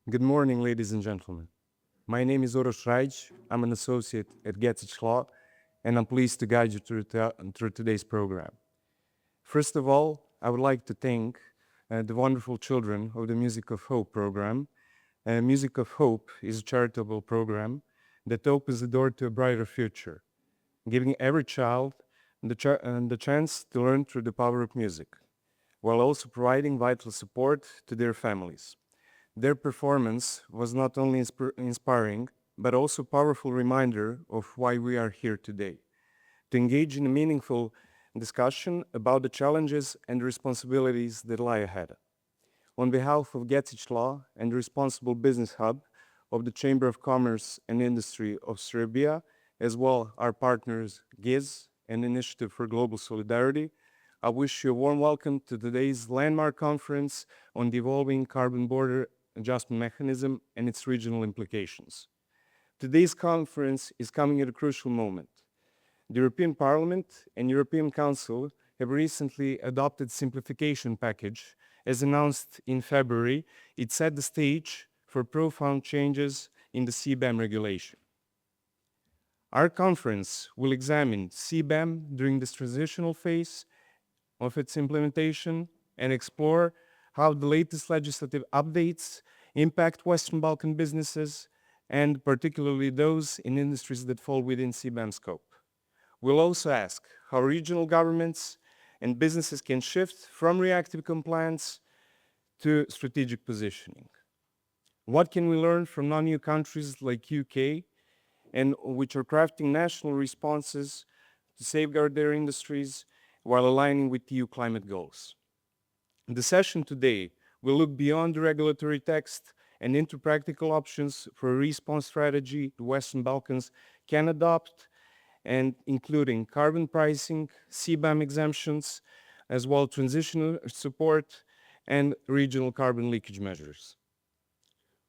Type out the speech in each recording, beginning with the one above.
Good morning, ladies and gentlemen. My name is Uroš Rajić. I'm an associate at Gecić Law, and I'm pleased to guide you through today's program. First of all, I would like to thank the wonderful children of the Music of Hope program. Music of Hope is a charitable program that opens the door to a brighter future, giving every child the chance to learn through the power of music, while also providing vital support to their families. Their performance was not only inspiring, but also a powerful reminder of why we are here today, to engage in a meaningful discussion about the challenges and responsibilities that lie ahead. On behalf of Gecić Law and the Responsible Business Hub of the Chamber of Commerce and Industry of Serbia, as well our partners GIZ and Initiative for Global Solidarity, I wish you a warm welcome to today's landmark conference on the evolving carbon border adjustment mechanism and its regional implications. Today's conference is coming at a crucial moment. The European Parliament and European Council have recently adopted simplification package. As announced in February, it set the stage for profound changes in the CBAM regulation. Our conference will examine CBAM during this transitional phase of its implementation and explore how the latest legislative updates impact Western Balkan businesses, and particularly those in industries that fall within CBAM scope. We'll also ask how regional governments and businesses can shift from reactive compliance to strategic positioning. What can we learn from non-EU countries like UK, and which are crafting national responses to safeguard their industries while aligning with EU climate goals? The session today will look beyond the regulatory text and into practical options for a response strategy the Western Balkans can adopt, and including carbon pricing, CBAM exemptions, as well transitional support and regional carbon leakage measures.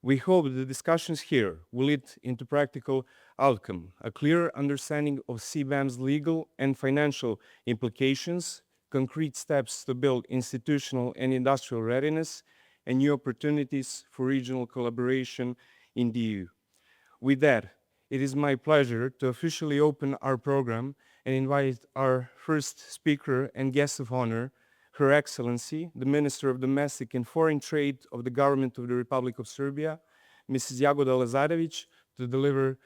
We hope the discussions here will lead into practical outcome, a clearer understanding of CBAM's legal and financial implications, concrete steps to build institutional and industrial readiness, and new opportunities for regional collaboration in the EU. With that, it is my pleasure to officially open our program and invite our first speaker and guest of honor, Her Excellency, the Minister of Domestic and Foreign Trade of the Government of the Republic of Serbia, Mrs. Jagoda Lazarević, to deliver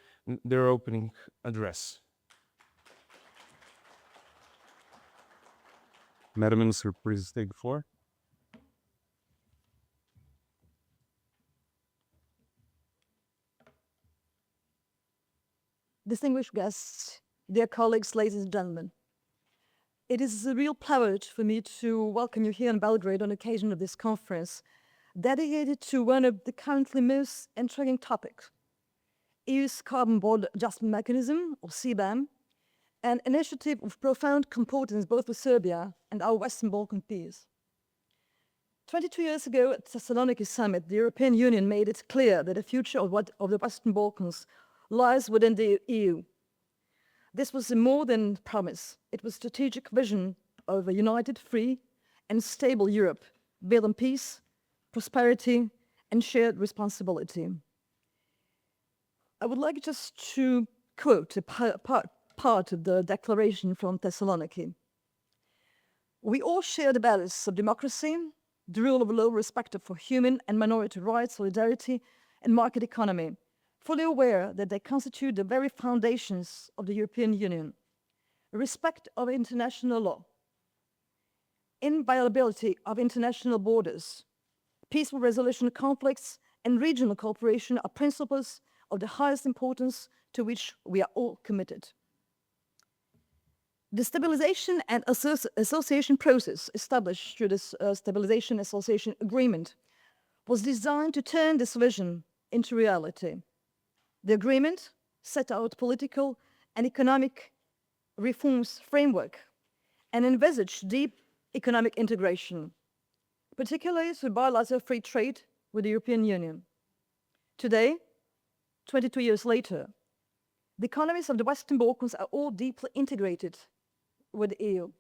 their opening address. Madam Minister, please take the floor. Distinguished guests, dear colleagues, ladies and gentlemen, it is a real privilege for me to welcome you here in Belgrade on occasion of this conference dedicated to one of the currently most intriguing topics, EU's Carbon Border Adjustment Mechanism, or CBAM, an initiative of profound importance both for Serbia and our Western Balkan peers. 22 years ago at the Thessaloniki summit, the European Union made it clear that the future of the Western Balkans lies within the EU. This was a more than promise. It was a strategic vision of a united, free, and stable Europe built on peace, prosperity, and shared responsibility. I would like just to quote a part of the declaration from Thessaloniki. We all share the values of democracy, the rule of law, respect for human and minority rights, solidarity, and market economy, fully aware that they constitute the very foundations of the European Union, respect of international law, inviolability of international borders, peaceful resolution of conflicts, and regional cooperation are principles of the highest importance to which we are all committed. The Stabilization and Association process established through this Stabilization Association Agreement was designed to turn this vision into reality. The agreement set out political and economic reforms framework and envisaged deep economic integration, particularly through bilateral free trade with the European Union. Today, 22 years later, the economies of the Western Balkans are all deeply integrated with the EU.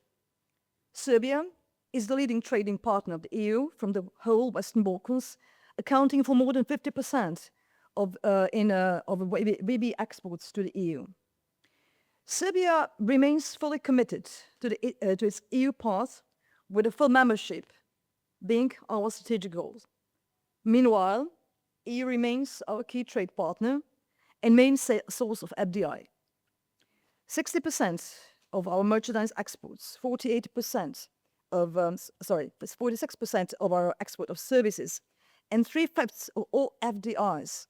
Serbia is the leading trading partner of the EU from the whole Western Balkans, accounting for more than 50% of WB exports to the EU. Serbia remains fully committed to its EU path, with a full membership being our strategic goal. Meanwhile, EU remains our key trade partner and main source of FDI. 60% of our merchandise exports, 46% of our export of services, and 3/5 of all FDIs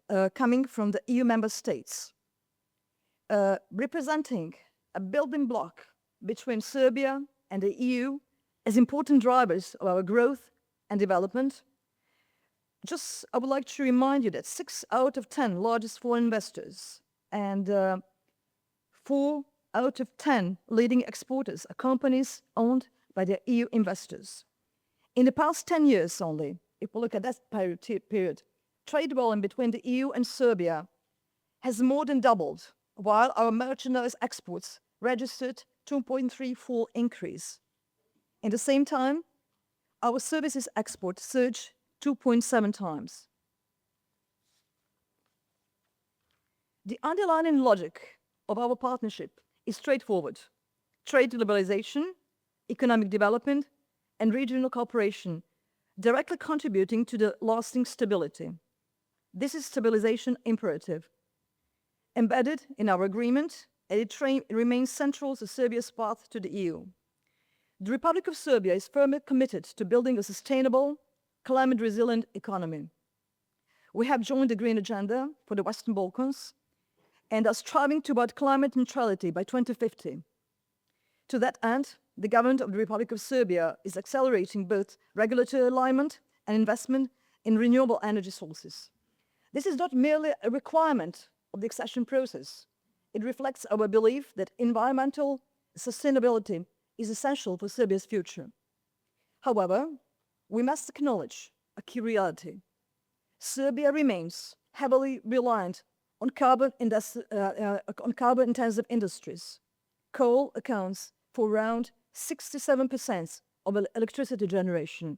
are coming from the EU member states, representing a building block between Serbia and the EU as important drivers of our growth and development. I would like to remind you that 6 out of 10 largest foreign investors and 4 out of 10 leading exporters are companies owned by the EU investors. In the past 10 years only, if we look at that period, trade volume between the EU and Serbia has more than doubled, while our merchandise exports registered 2.34 increase. In the same time, our services export surged 2.7 times. The underlying logic of our partnership is straightforward: trade liberalization, economic development, and regional cooperation, directly contributing to the lasting stability. This is stabilization imperative, embedded in our agreement, and it remains central to Serbia's path to the EU. The Republic of Serbia is firmly committed to building a sustainable, climate-resilient economy. We have joined the Green Agenda for the Western Balkans and are striving toward climate neutrality by 2050. To that end, the government of the Republic of Serbia is accelerating both regulatory alignment and investment in renewable energy sources. This is not merely a requirement of the accession process. It reflects our belief that environmental sustainability is essential for Serbia's future. However, we must acknowledge a key reality. Serbia remains heavily reliant on carbon-intensive industries. Coal accounts for around 67% of electricity generation,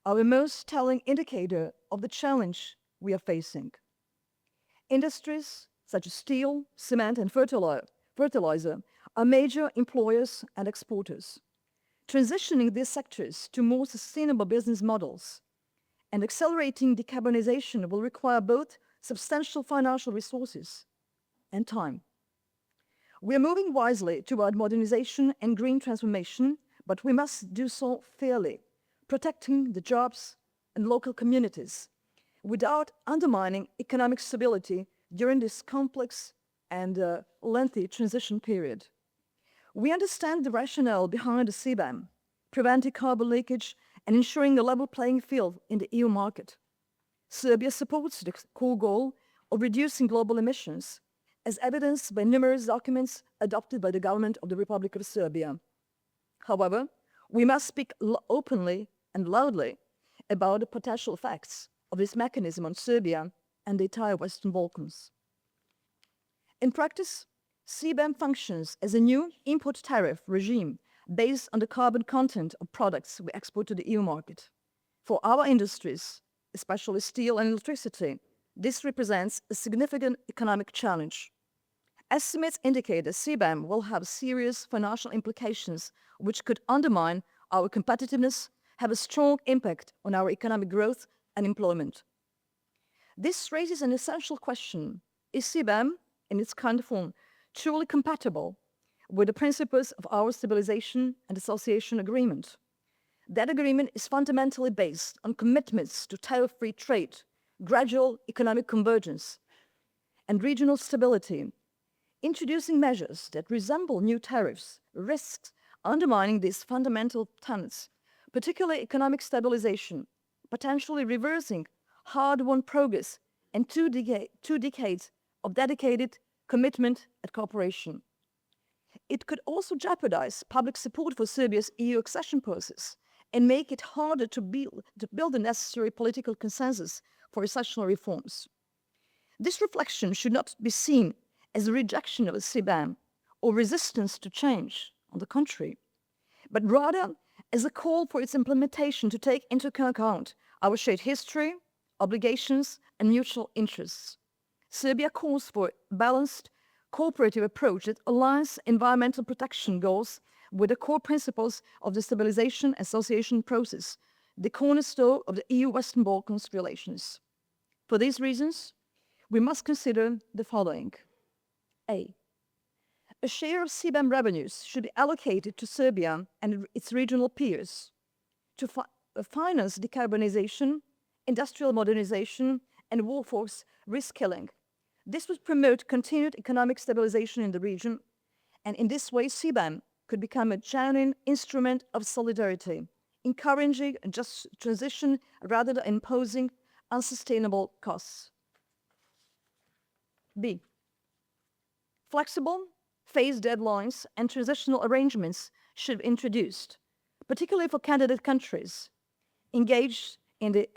our most telling indicator of the challenge we are facing. Industries such as steel, cement, and fertilizer are major employers and exporters. Transitioning these sectors to more sustainable business models and accelerating decarbonization will require both substantial financial resources and time. We are moving wisely toward modernization and green transformation, but we must do so fairly, protecting the jobs and local communities without undermining economic stability during this complex and lengthy transition period. We understand the rationale behind the CBAM, preventing carbon leakage and ensuring a level playing field in the EU market. Serbia supports the core goal of reducing global emissions, as evidenced by numerous documents adopted by the government of the Republic of Serbia. However, we must speak openly and loudly about the potential effects of this mechanism on Serbia and the entire Western Balkans. In practice, CBAM functions as a new import tariff regime based on the carbon content of products we export to the EU market. For our industries, especially steel and electricity, this represents a significant economic challenge. Estimates indicate that CBAM will have serious financial implications which could undermine our competitiveness, have a strong impact on our economic growth and employment. This raises an essential question. Is CBAM, in its current form, truly compatible with the principles of our Stabilization and Association Agreement? That agreement is fundamentally based on commitments to tariff-free trade, gradual economic convergence, and regional stability. Introducing measures that resemble new tariffs risks undermining these fundamental tenets, particularly economic stabilization, potentially reversing hard-won progress and two decades of dedicated commitment and cooperation. It could also jeopardize public support for Serbia's EU accession process and make it harder to build the necessary political consensus for accessional reforms. This reflection should not be seen as a rejection of the CBAM or resistance to change, on the contrary, but rather as a call for its implementation to take into account our shared history, obligations, and mutual interests. Serbia calls for a balanced, cooperative approach that aligns environmental protection goals with the core principles of the Stabilization Association process, the cornerstone of the EU-Western Balkans relations. For these reasons, we must consider the following. A share of CBAM revenues should be allocated to Serbia and its regional peers to finance decarbonization, industrial modernization, and workforce reskilling. This would promote continued economic stabilization in the region, and in this way CBAM could become a genuine instrument of solidarity, encouraging a just transition rather than imposing unsustainable costs. B. Flexible, phased deadlines and transitional arrangements should be introduced, particularly for candidate countries engaged in the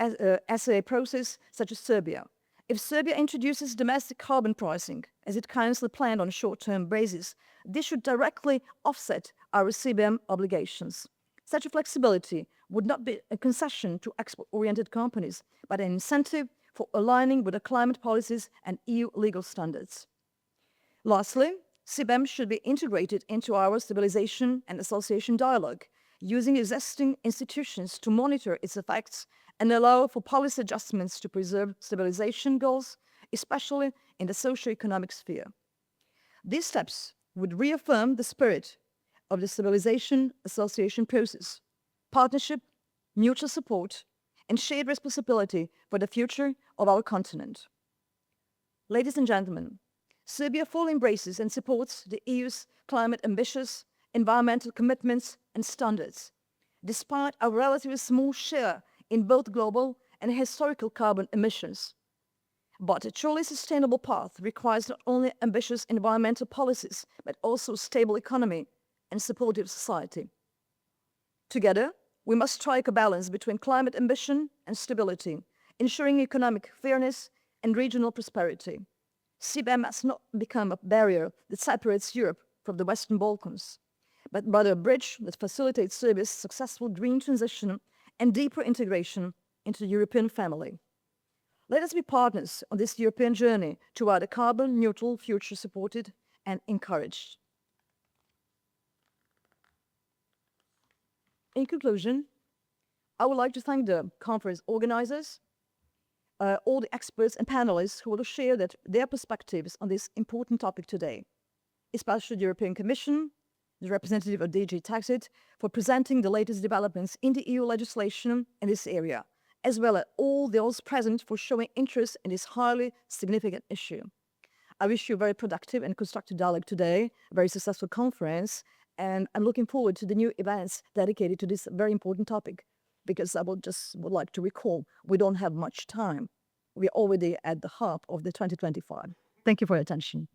SAA process, such as Serbia. If Serbia introduces domestic carbon pricing, as it currently planned on a short-term basis, this should directly offset our CBAM obligations. Such a flexibility would not be a concession to export-oriented companies, but an incentive for aligning with the climate policies and EU legal standards. Lastly, CBAM should be integrated into our Stabilization and Association dialogue, using existing institutions to monitor its effects and allow for policy adjustments to preserve stabilization goals, especially in the socio-economic sphere. These steps would reaffirm the spirit of the Stabilization Association process, partnership, mutual support, and shared responsibility for the future of our continent. Ladies and gentlemen, Serbia fully embraces and supports the EU's climate ambitious, environmental commitments and standards, despite our relatively small share in both global and historical carbon emissions. But a truly sustainable path requires not only ambitious environmental policies, but also a stable economy and supportive society. Together, we must strike a balance between climate ambition and stability, ensuring economic fairness and regional prosperity. CBAM must not become a barrier that separates Europe from the Western Balkans, but rather a bridge that facilitates Serbia's successful green transition and deeper integration into the European family. Let us be partners on this European journey toward a carbon-neutral future supported and encouraged. In conclusion, I would like to thank the conference organizers, all the experts and panelists who will share their perspectives on this important topic today, especially the European Commission, the representative of DG TAXUD, for presenting the latest developments in the EU legislation in this area, as well as all those present for showing interest in this highly significant issue. I wish you a very productive and constructive dialogue today, a very successful conference, and I'm looking forward to the new events dedicated to this very important topic, because I would like to recall, we don't have much time. We're already at the hub of the 2025. Thank you for your attention.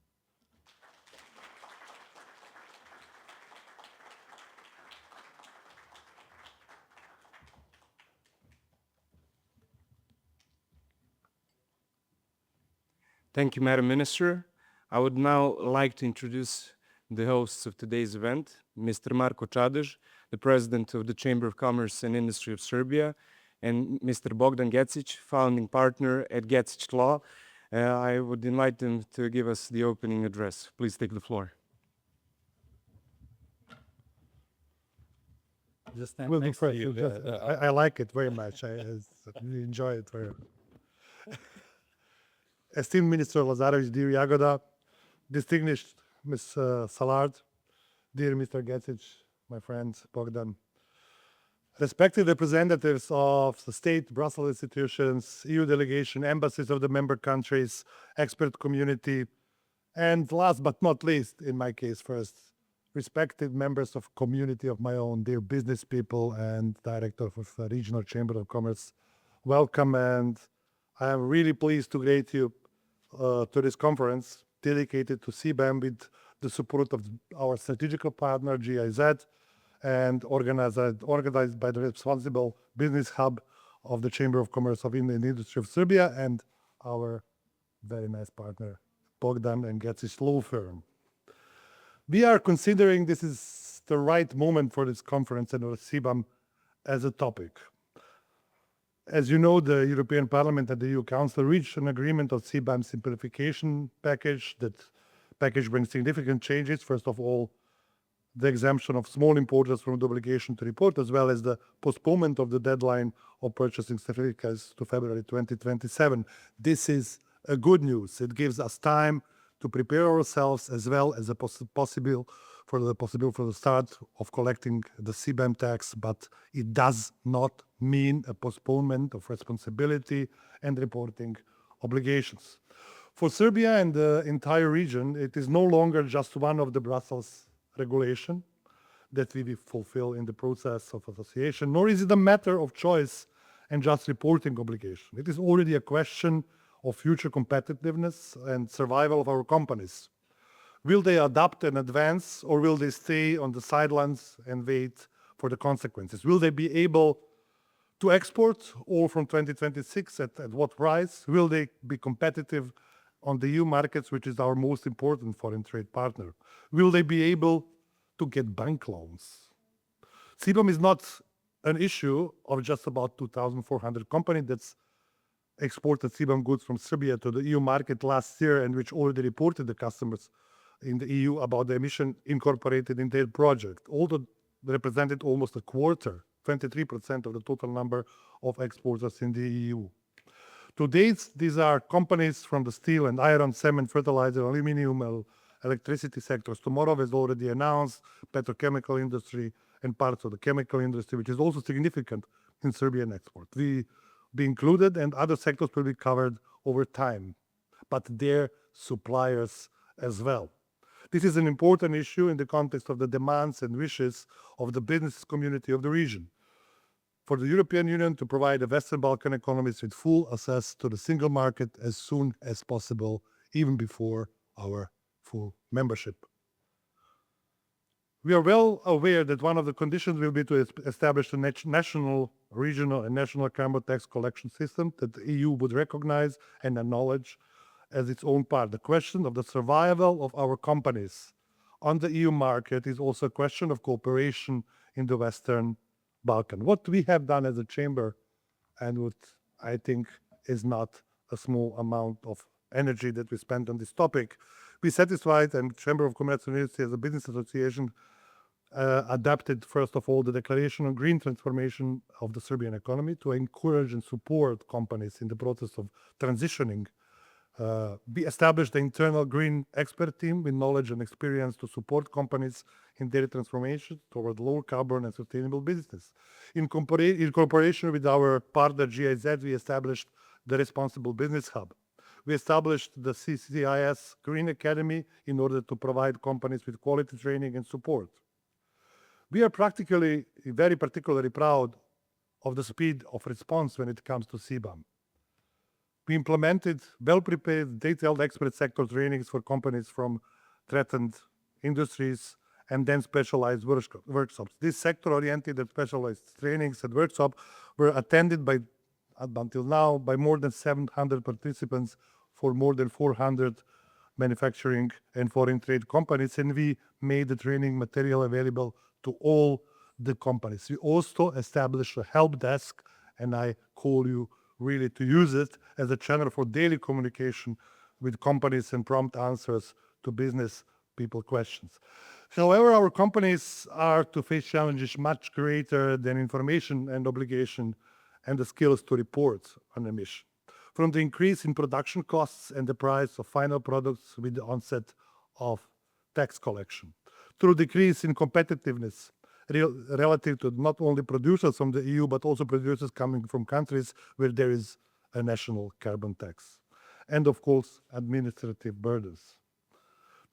Thank you, Madam Minister. I would now like to introduce the hosts of today's event, Mr. Marko Čadež, the President of the Chamber of Commerce and Industry of Serbia, and Mr. Bogdan Gecić, founding partner at Gecić Law. I would invite them to give us the opening address. Please take the floor. Just stand We'll be next to first. you. I like it very much. I really enjoy it very much. Esteemed Minister Lazarević, dear Jagoda, distinguished Ms. Sallard, dear Mr. Gecić, my friend Bogdan, respected representatives of the state, Brussels institutions, EU delegation, embassies of the member countries, expert community, and last but not least, in my case first, respected members of community of my own, dear business people and director of the Regional Chamber of Commerce, welcome, and I am really pleased to greet you to this conference dedicated to CBAM with the support of our strategic partner GIZ and organized by the responsible business hub of the Chamber of Commerce of Industry of Serbia and our very nice partner Bogdan and Gecić law firm. We are considering this is the right moment for this conference and CBAM as a topic. As you know, the European Parliament and the EU Council reached an agreement on CBAM simplification package. That package brings significant changes. First of all, the exemption of small importers from the obligation to report, as well as the postponement of the deadline of purchasing certificates to February 2027. This is a good news. It gives us time to prepare ourselves as well as a possible for the start of collecting the CBAM tax, but it does not mean a postponement of responsibility and reporting obligations. For Serbia and the entire region, it is no longer just one of the Brussels regulation that we will fulfill in the process of association, nor is it a matter of choice and just reporting obligation. It is already a question of future competitiveness and survival of our companies. Will they adapt and advance, or will they stay on the sidelines and wait for the consequences? Will they be able to export all from 2026 at what price? Will they be competitive on the EU markets, which is our most important foreign trade partner? Will they be able to get bank loans? CBAM is not an issue of just about 2,400 companies that's exported CBAM goods from Serbia to the EU market last year and which already reported the customers in the EU about the emission incorporated in their project. Although represented almost a quarter, 23% of the total number of exporters in the EU. To date, these are companies from the steel and iron, cement, fertilizer, aluminum, electricity sectors. Tomorrow is already announced, petrochemical industry and parts of the chemical industry, which is also significant in Serbian export. We be included and other sectors will be covered over time, but their suppliers as well. This is an important issue in the context of the demands and wishes of the business community of the region. For the European Union to provide the Western Balkan economies with full access to the single market as soon as possible, even before our full membership. We are well aware that one of the conditions will be to establish a national, regional, and national carbon tax collection system that the EU would recognize and acknowledge as its own part. The question of the survival of our companies on the EU market is also a question of cooperation in the Western Balkan. What we have done as a chamber, and what I think is not a small amount of energy that we spend on this topic, We satisfied, and Chamber of Commerce and Industry as a business association adapted, first of all, the Declaration on Green Transformation of the Serbian economy to encourage and support companies in the process of transitioning. We established the internal green expert team with knowledge and experience to support companies in their transformation toward low carbon and sustainable business. In cooperation with our partner GIZ, we established the Responsible Business Hub. We established the CCIS Green Academy in order to provide companies with quality training and support. We are very particularly proud of the speed of response when it comes to CBAM. We implemented well-prepared, detailed expert sector trainings for companies from threatened industries and then specialized workshops. These sector-oriented and specialized trainings and workshops were attended until now by more than 700 participants for more than 400 manufacturing and foreign trade companies, and we made the training material available to all the companies. We also established a help desk, and I call you really to use it as a channel for daily communication with companies and prompt answers to business people questions. However, our companies are to face challenges much greater than information and obligation and the skills to report on emission. From the increase in production costs and the price of final products with the onset of tax collection, through decrease in competitiveness relative to not only producers from the EU, but also producers coming from countries where there is a national carbon tax. And of course, administrative burdens.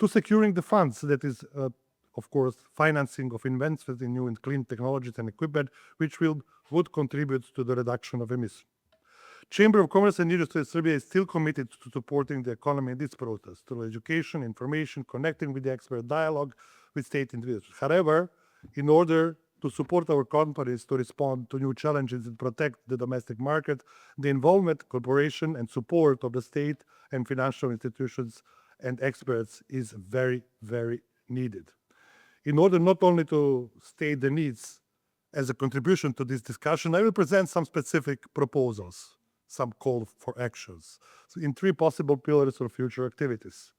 To securing the funds, that is, of course, financing of investments in new and clean technologies and equipment, which would contribute to the reduction of emissions. Chamber of Commerce and Industry of Serbia is still committed to supporting the economy in this process through education, information, connecting with the expert, dialogue with state individuals. However, in order to support our companies to respond to new challenges and protect the domestic market, the involvement, cooperation, and support of the state and financial institutions and experts is very, very needed. In order not only to state the needs as a contribution to this discussion, I will present some specific proposals, some call for actions, in three possible pillars for future activities.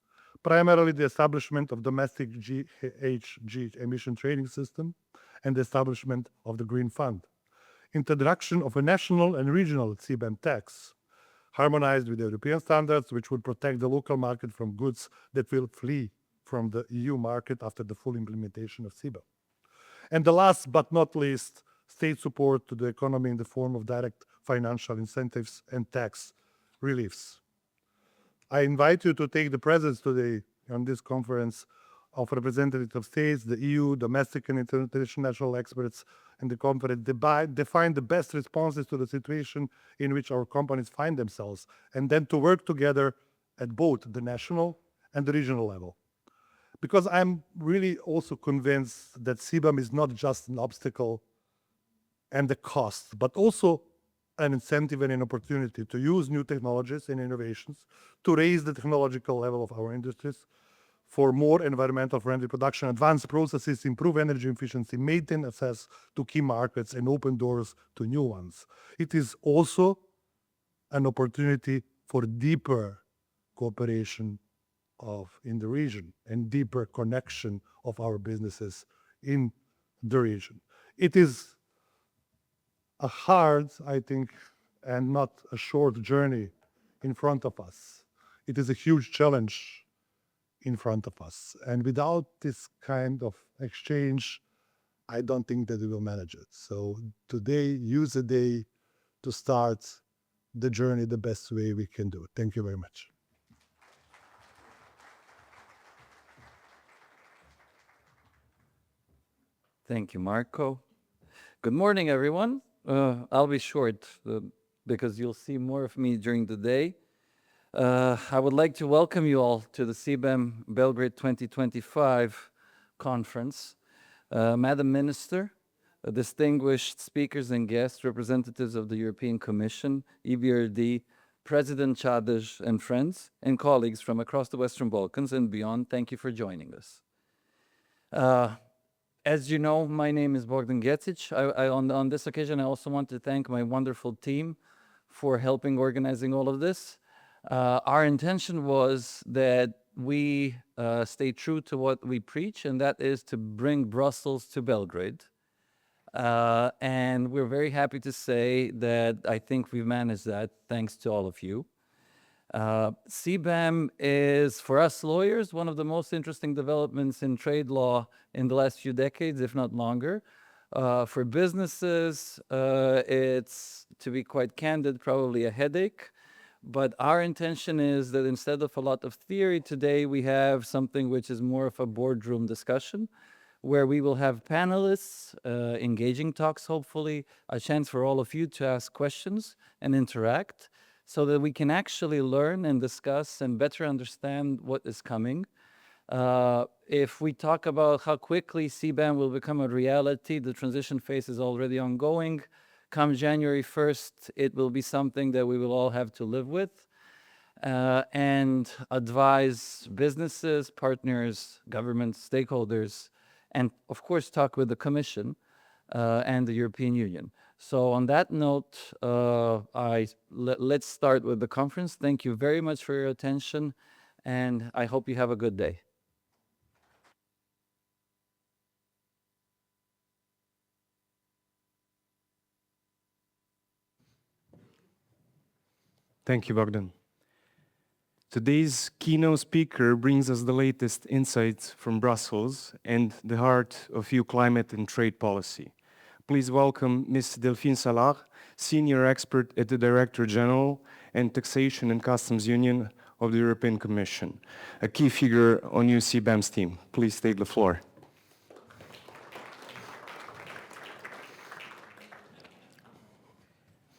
Primarily the establishment of domestic GHG emission trading system and the establishment of the Green Fund. Introduction of a national and regional CBAM tax, harmonized with European standards, which would protect the local market from goods that will flee from the EU market after the full implementation of CBAM. And the last but not least, state support to the economy in the form of direct financial incentives and tax reliefs. I invite you to take the presence today on this conference of representatives of states, the EU, domestic and international experts, and the conference define the best responses to the situation in which our companies find themselves, and then to work together at both the national and the regional level. Because I'm really also convinced that CBAM is not just an obstacle and a cost, but also an incentive and an opportunity to use new technologies and innovations to raise the technological level of our industries for more environmental friendly production, advance processes, improve energy efficiency, maintain access to key markets, and open doors to new ones. It is also an opportunity for deeper cooperation in the region and deeper connection of our businesses in the region. It is a hard, I think, and not a short journey in front of us. It is a huge challenge in front of us. And without this kind of exchange, I don't think that we will manage it. So today, use the day to start the journey the best way we can do it. Thank you very much. Thank you, Marko. Good morning, everyone. I'll be short because you'll see more of me during the day. I would like to welcome you all to the CBAM Belgrade 2025 conference. Madam Minister, distinguished speakers and guests, representatives of the European Commission, EBRD, President Čadež, and friends and colleagues from across the Western Balkans and beyond, thank you for joining us. As you know, my name is Bogdan Gecić. On this occasion, I also want to thank my wonderful team for helping organizing all of this. Our intention was that we stay true to what we preach, and that is to bring Brussels to Belgrade. And we're very happy to say that I think we've managed that thanks to all of you. CBAM is, for us lawyers, one of the most interesting developments in trade law in the last few decades, if not longer. For businesses, it's, to be quite candid, probably a headache. But our intention is that instead of a lot of theory today, we have something which is more of a boardroom discussion, where we will have panelists, engaging talks, hopefully, a chance for all of you to ask questions and interact, so that we can actually learn and discuss and better understand what is coming. If we talk about how quickly CBAM will become a reality, the transition phase is already ongoing. Come January 1st, it will be something that we will all have to live with and advise businesses, partners, government stakeholders, and of course talk with the Commission and the European Union. So on that note, let's start with the conference. Thank you very much for your attention, and I hope you have a good day. Thank you, Bogdan. Today's keynote speaker brings us the latest insights from Brussels and the heart of EU climate and trade policy. Please welcome Ms. Delphine Sallard, Senior Expert at the Director General and Taxation and Customs Union of the European Commission, a key figure on EU CBAM's team. Please take the floor.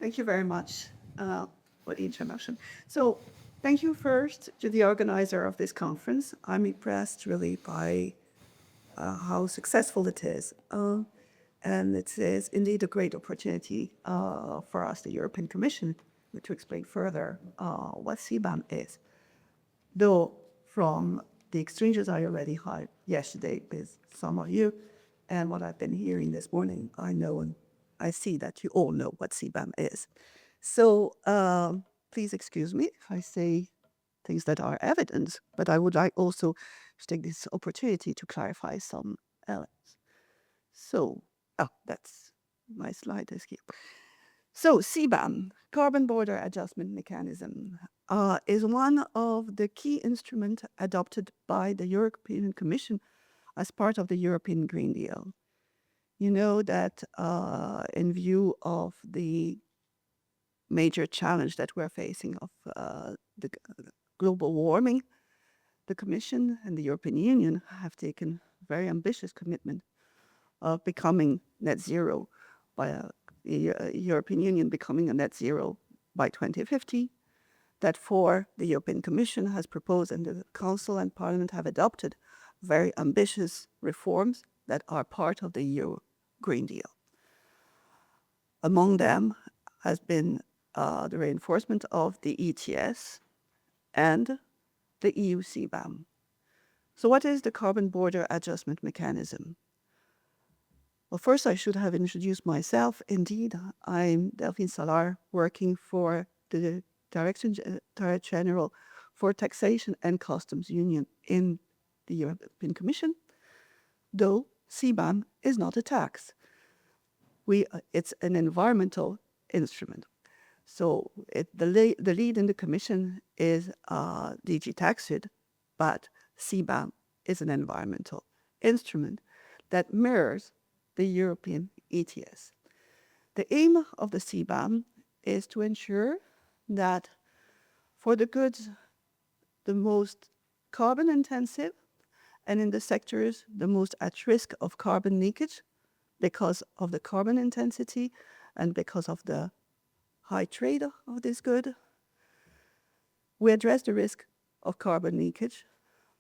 Thank you very much for the introduction. So thank you first to the organizer of this conference. I'm impressed really by how successful it is. And it is indeed a great opportunity for us, the European Commission, to explain further what CBAM is. Though from the exchanges I already had yesterday with some of you and what I've been hearing this morning, I know and I see that you all know what CBAM is. So please excuse me if I say things that are evident, but I would like also to take this opportunity to clarify some elements. So, that's my slide is here. So CBAM, Carbon Border Adjustment Mechanism, is one of the key instruments adopted by the European Commission as part of the European Green Deal. You know that in view of the major challenge that we're facing of the global warming, the Commission and the European Union have taken very ambitious commitment of becoming net zero by the European Union becoming a net zero by 2050. That the European Commission has proposed and the Council and Parliament have adopted very ambitious reforms that are part of the EU Green Deal. Among them has been the reinforcement of the ETS and the EU CBAM. So what is the Carbon Border Adjustment Mechanism? Well, first I should have introduced myself. Indeed, I'm Delphine Sallard, working for the Director General for Taxation and Customs Union in the European Commission, though CBAM is not a tax. It's an environmental instrument. So the lead in the Commission is DG TAXUD, but CBAM is an environmental instrument that mirrors the European ETS. The aim of the CBAM is to ensure that for the goods the most carbon intensive and in the sectors the most at risk of carbon leakage because of the carbon intensity and because of the high trade of this good, we address the risk of carbon leakage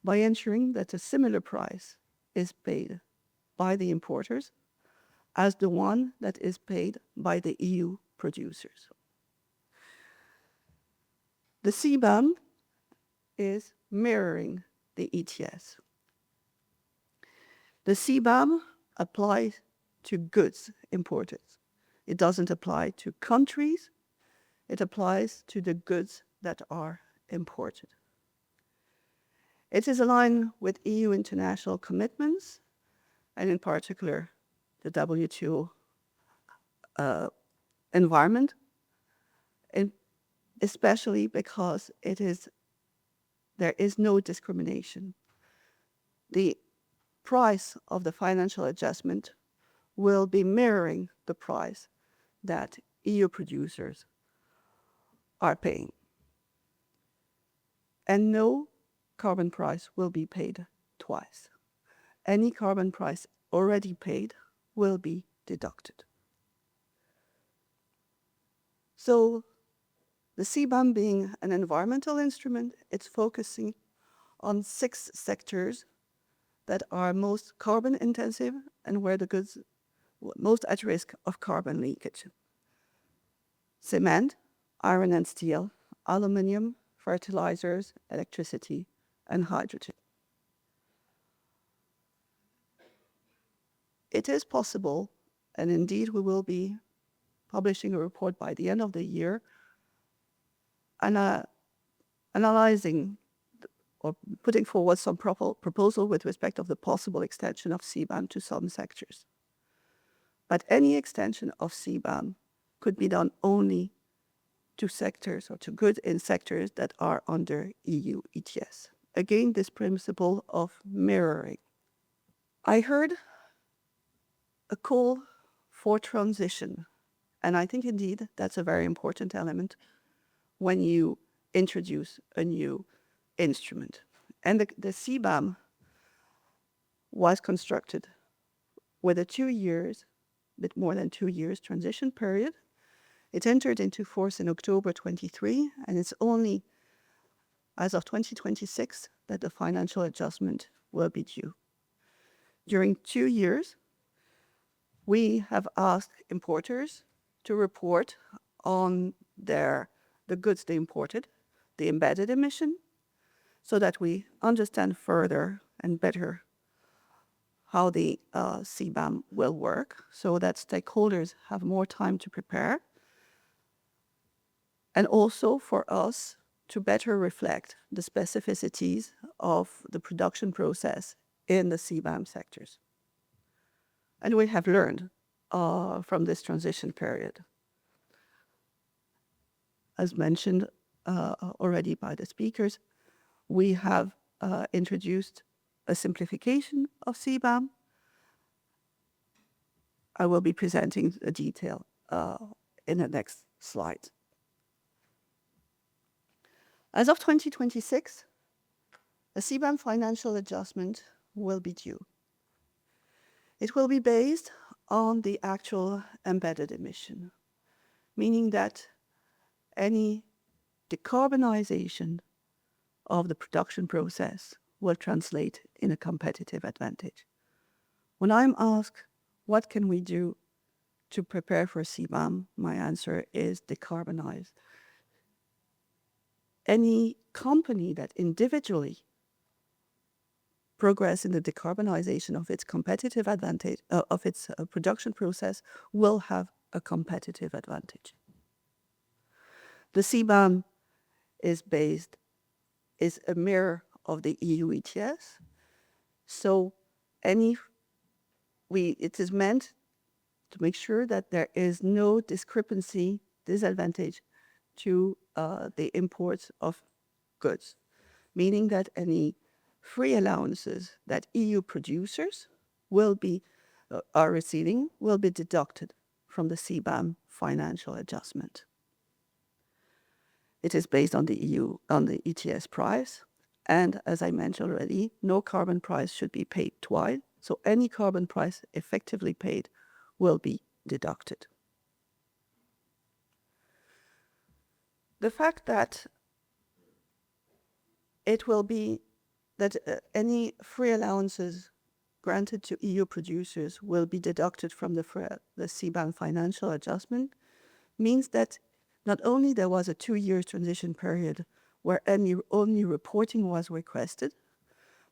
by ensuring that a similar price is paid by the importers as the one that is paid by the EU producers. The CBAM is mirroring the ETS. The CBAM applies to goods imported. It doesn't apply to countries. It applies to the goods that are imported. It is aligned with EU international commitments, and in particular, the WTO environment, and especially because there is no discrimination. The price of the financial adjustment will be mirroring the price that EU producers are paying. And no carbon price will be paid twice. Any carbon price already paid will be deducted. So the CBAM being an environmental instrument, it's focusing on 6 sectors that are most carbon intensive and where the goods most at risk of carbon leakage. Cement, iron and steel, aluminium, fertilizers, electricity, and hydrogen. It is possible, and indeed we will be publishing a report by the end of the year, analyzing or putting forward some proposal with respect of the possible extension of CBAM to some sectors. But any extension of CBAM could be done only to sectors or to goods in sectors that are under EU ETS. Again, this principle of mirroring. I heard a call for transition, and I think indeed that's a very important element when you introduce a new instrument. And the CBAM was constructed with a 2 years, bit more than 2 years transition period. It entered into force in October 23, and it's only as of 2026 that the financial adjustment will be due. During 2 years, we have asked importers to report on the goods they imported, the embedded emission, so that we understand further and better how the CBAM will work, so that stakeholders have more time to prepare, and also for us to better reflect the specificities of the production process in the CBAM sectors. And we have learned from this transition period. As mentioned already by the speakers, we have introduced a simplification of CBAM. I will be presenting the detail in the next slide. As of 2026, a CBAM financial adjustment will be due. It will be based on the actual embedded emission, meaning that any decarbonization of the production process will translate in a competitive advantage. When I'm asked, what can we do to prepare for CBAM, my answer is decarbonize. Any company that individually progress in the decarbonization of its competitive advantage, of its production process, will have a competitive advantage. The CBAM is a mirror of the EU ETS. So it is meant to make sure that there is no disadvantage to the imports of goods, meaning that any free allowances that EU producers are receiving will be deducted from the CBAM financial adjustment. It is based on the ETS price, and as I mentioned already, no carbon price should be paid twice, so any carbon price effectively paid will be deducted. The fact that any free allowances granted to EU producers will be deducted from the CBAM financial adjustment means that not only there was a 2 year transition period where only reporting was requested,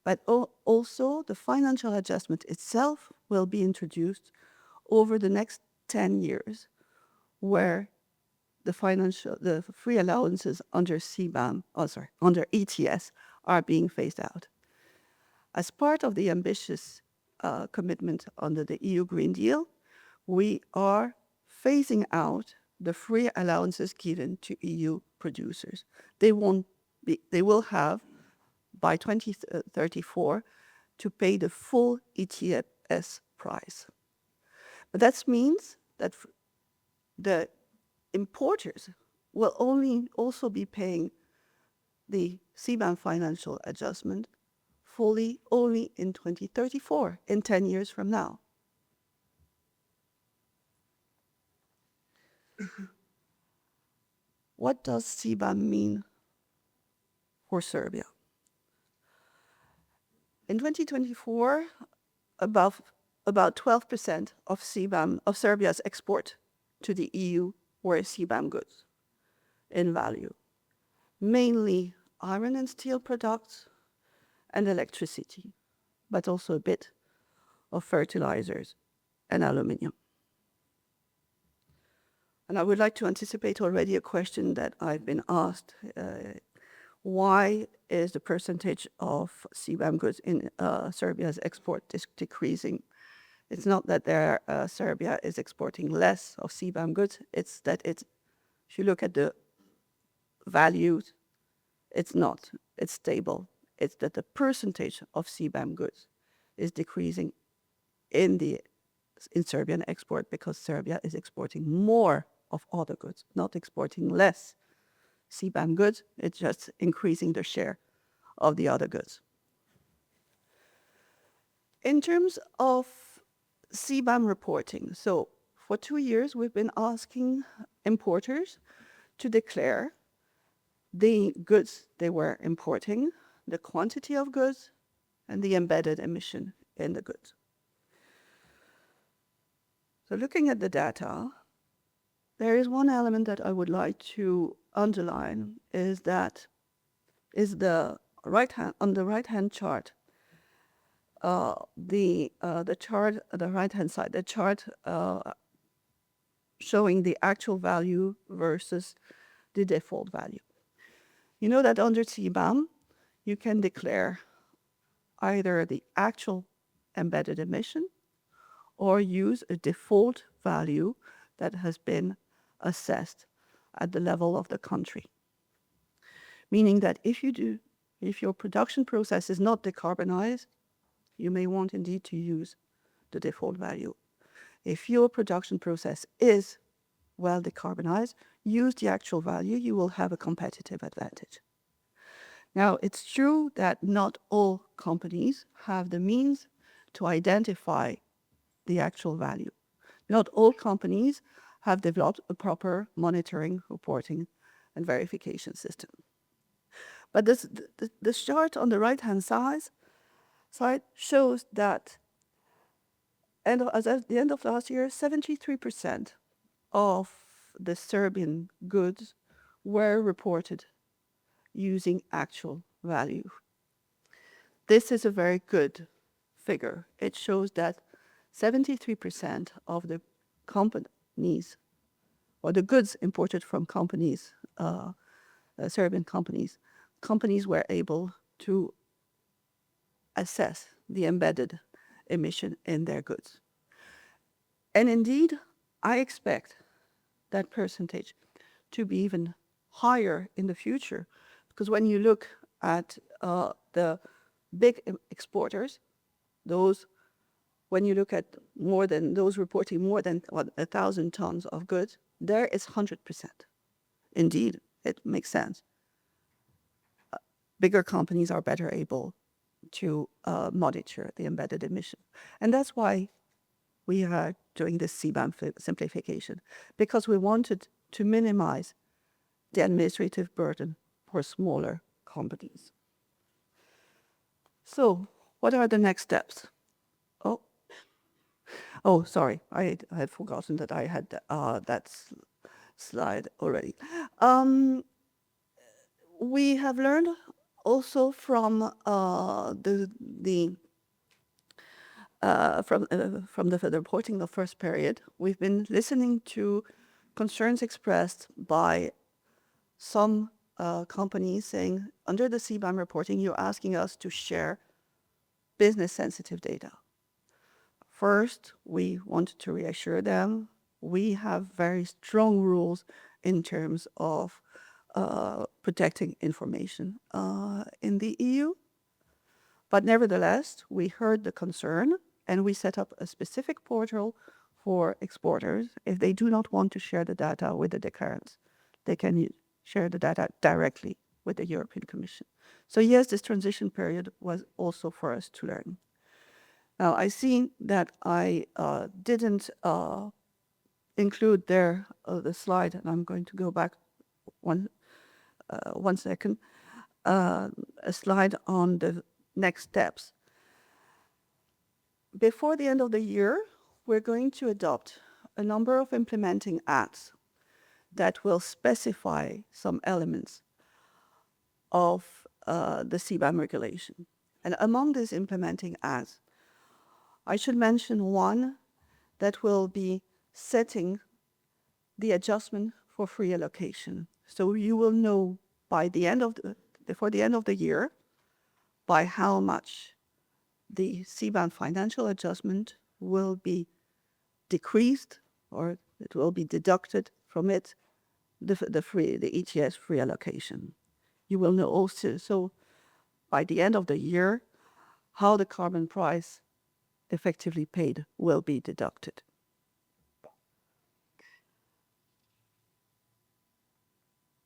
but also the financial adjustment itself will be introduced over the next 10 years, where the free allowances under CBAM, under ETS are being phased out. As part of the ambitious commitment under the EU Green Deal, we are phasing out the free allowances given to EU producers. They will have, by 2034, to pay the full ETS price. But that means that the importers will also be paying the CBAM financial adjustment fully only in 2034, in 10 years from now. What does CBAM mean for Serbia? In 2024, about 12% of Serbia's export to the EU were CBAM goods in value, mainly iron and steel products and electricity, but also a bit of fertilizers and aluminium. And I would like to anticipate already a question that I've been asked. Why is the percentage of CBAM goods in Serbia's export decreasing? It's not that Serbia is exporting less of CBAM goods, it's that if you look at the values, it's not, it's stable. It's that the percentage of CBAM goods is decreasing in Serbian export because Serbia is exporting more of other goods, not exporting less CBAM goods, it's just increasing the share of the other goods. In terms of CBAM reporting, so for 2 years we've been asking importers to declare the goods they were importing, the quantity of goods, and the embedded emission in the goods. So looking at the data, there is one element that I would like to underline on the right-hand chart. The chart on the right-hand side, the chart showing the actual value versus the default value. You know that under CBAM, you can declare either the actual embedded emission or use a default value that has been assessed at the level of the country. Meaning that if your production process is not decarbonized, you may want indeed to use the default value. If your production process is well decarbonized, use the actual value, you will have a competitive advantage. Now, it's true that not all companies have the means to identify the actual value. Not all companies have developed a proper monitoring, reporting, and verification system. But this chart on the right-hand side shows that at the end of last year, 73% of the Serbian goods were reported using actual value. This is a very good figure. It shows that 73% of the companies, or the goods imported from companies, Serbian companies were able to assess the embedded emission in their goods. And indeed, I expect that percentage to be even higher in the future, because when you look at the big exporters, when you look at those reporting more than 1,000 tons of goods, there is 100%. Indeed, it makes sense. Bigger companies are better able to monitor the embedded emission. And that's why we are doing this CBAM simplification, because we wanted to minimize the administrative burden for smaller companies. So, what are the next steps? Oh, sorry, I had forgotten that I had that slide already. We have learned also from the reporting of first period. We've been listening to concerns expressed by some companies saying, under the CBAM reporting, you're asking us to share business-sensitive data. First, we want to reassure them we have very strong rules in terms of protecting information in the EU. But nevertheless, we heard the concern and we set up a specific portal for exporters. If they do not want to share the data with the declarants, they can share the data directly with the European Commission. So yes, this transition period was also for us to learn. Now, I see that I didn't include there the slide, and I'm going to go back one second, a slide on the next steps. Before the end of the year, we're going to adopt a number of implementing acts that will specify some elements of the CBAM regulation. And among these implementing acts, I should mention one that will be setting the adjustment for free allocation. So you will know by the end of before the end of the year by how much the CBAM financial adjustment will be decreased, or it will be deducted from it, the ETS free allocation. You will know also, so by the end of the year, how the carbon price effectively paid will be deducted.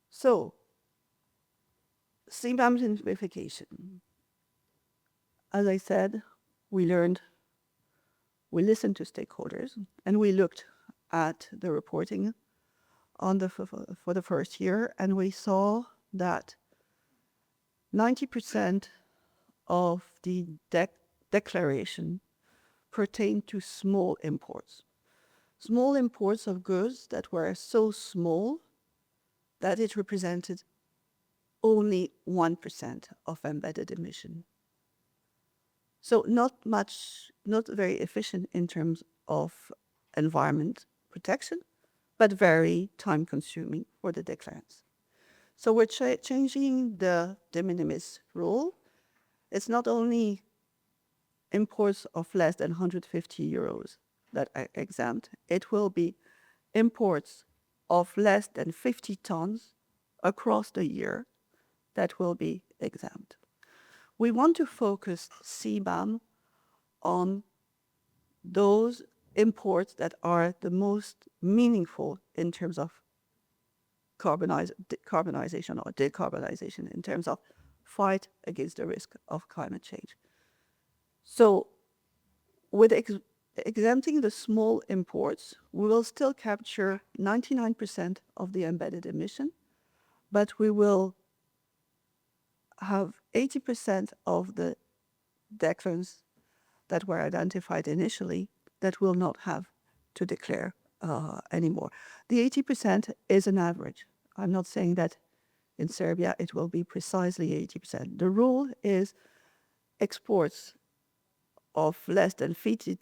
So, CBAM simplification. As I said, we listened to stakeholders, and we looked at the reporting on for the first year, and we saw that 90% of the declaration pertained to small imports. Small imports of goods that were so small that it represented only 1% of embedded emission. So not very efficient in terms of environment protection, but very time-consuming for the declarants. So we're changing the de minimis rule. It's not only imports of less than 150 euros that are exempt. It will be imports of less than 50 tons across the year that will be exempt. We want to focus CBAM on those imports that are the most meaningful in terms of carbonization or decarbonization, in terms of fight against the risk of climate change. So with exempting the small imports, we will still capture 99% of the embedded emission, but we will have 80% of the declarants that were identified initially that will not have to declare anymore. The 80% is an average. I'm not saying that in Serbia it will be precisely 80%. The rule is exports of less than 50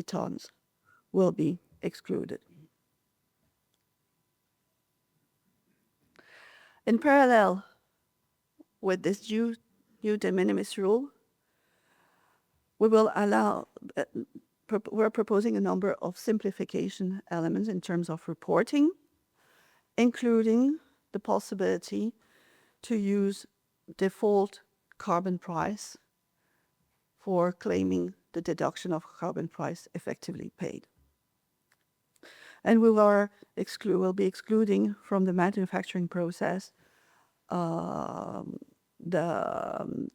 tons will be excluded. In parallel with this new de minimis rule, we will allow, we're proposing a number of simplification elements in terms of reporting, including the possibility to use default carbon price for claiming the deduction of carbon price effectively paid. And we will be excluding from the manufacturing process the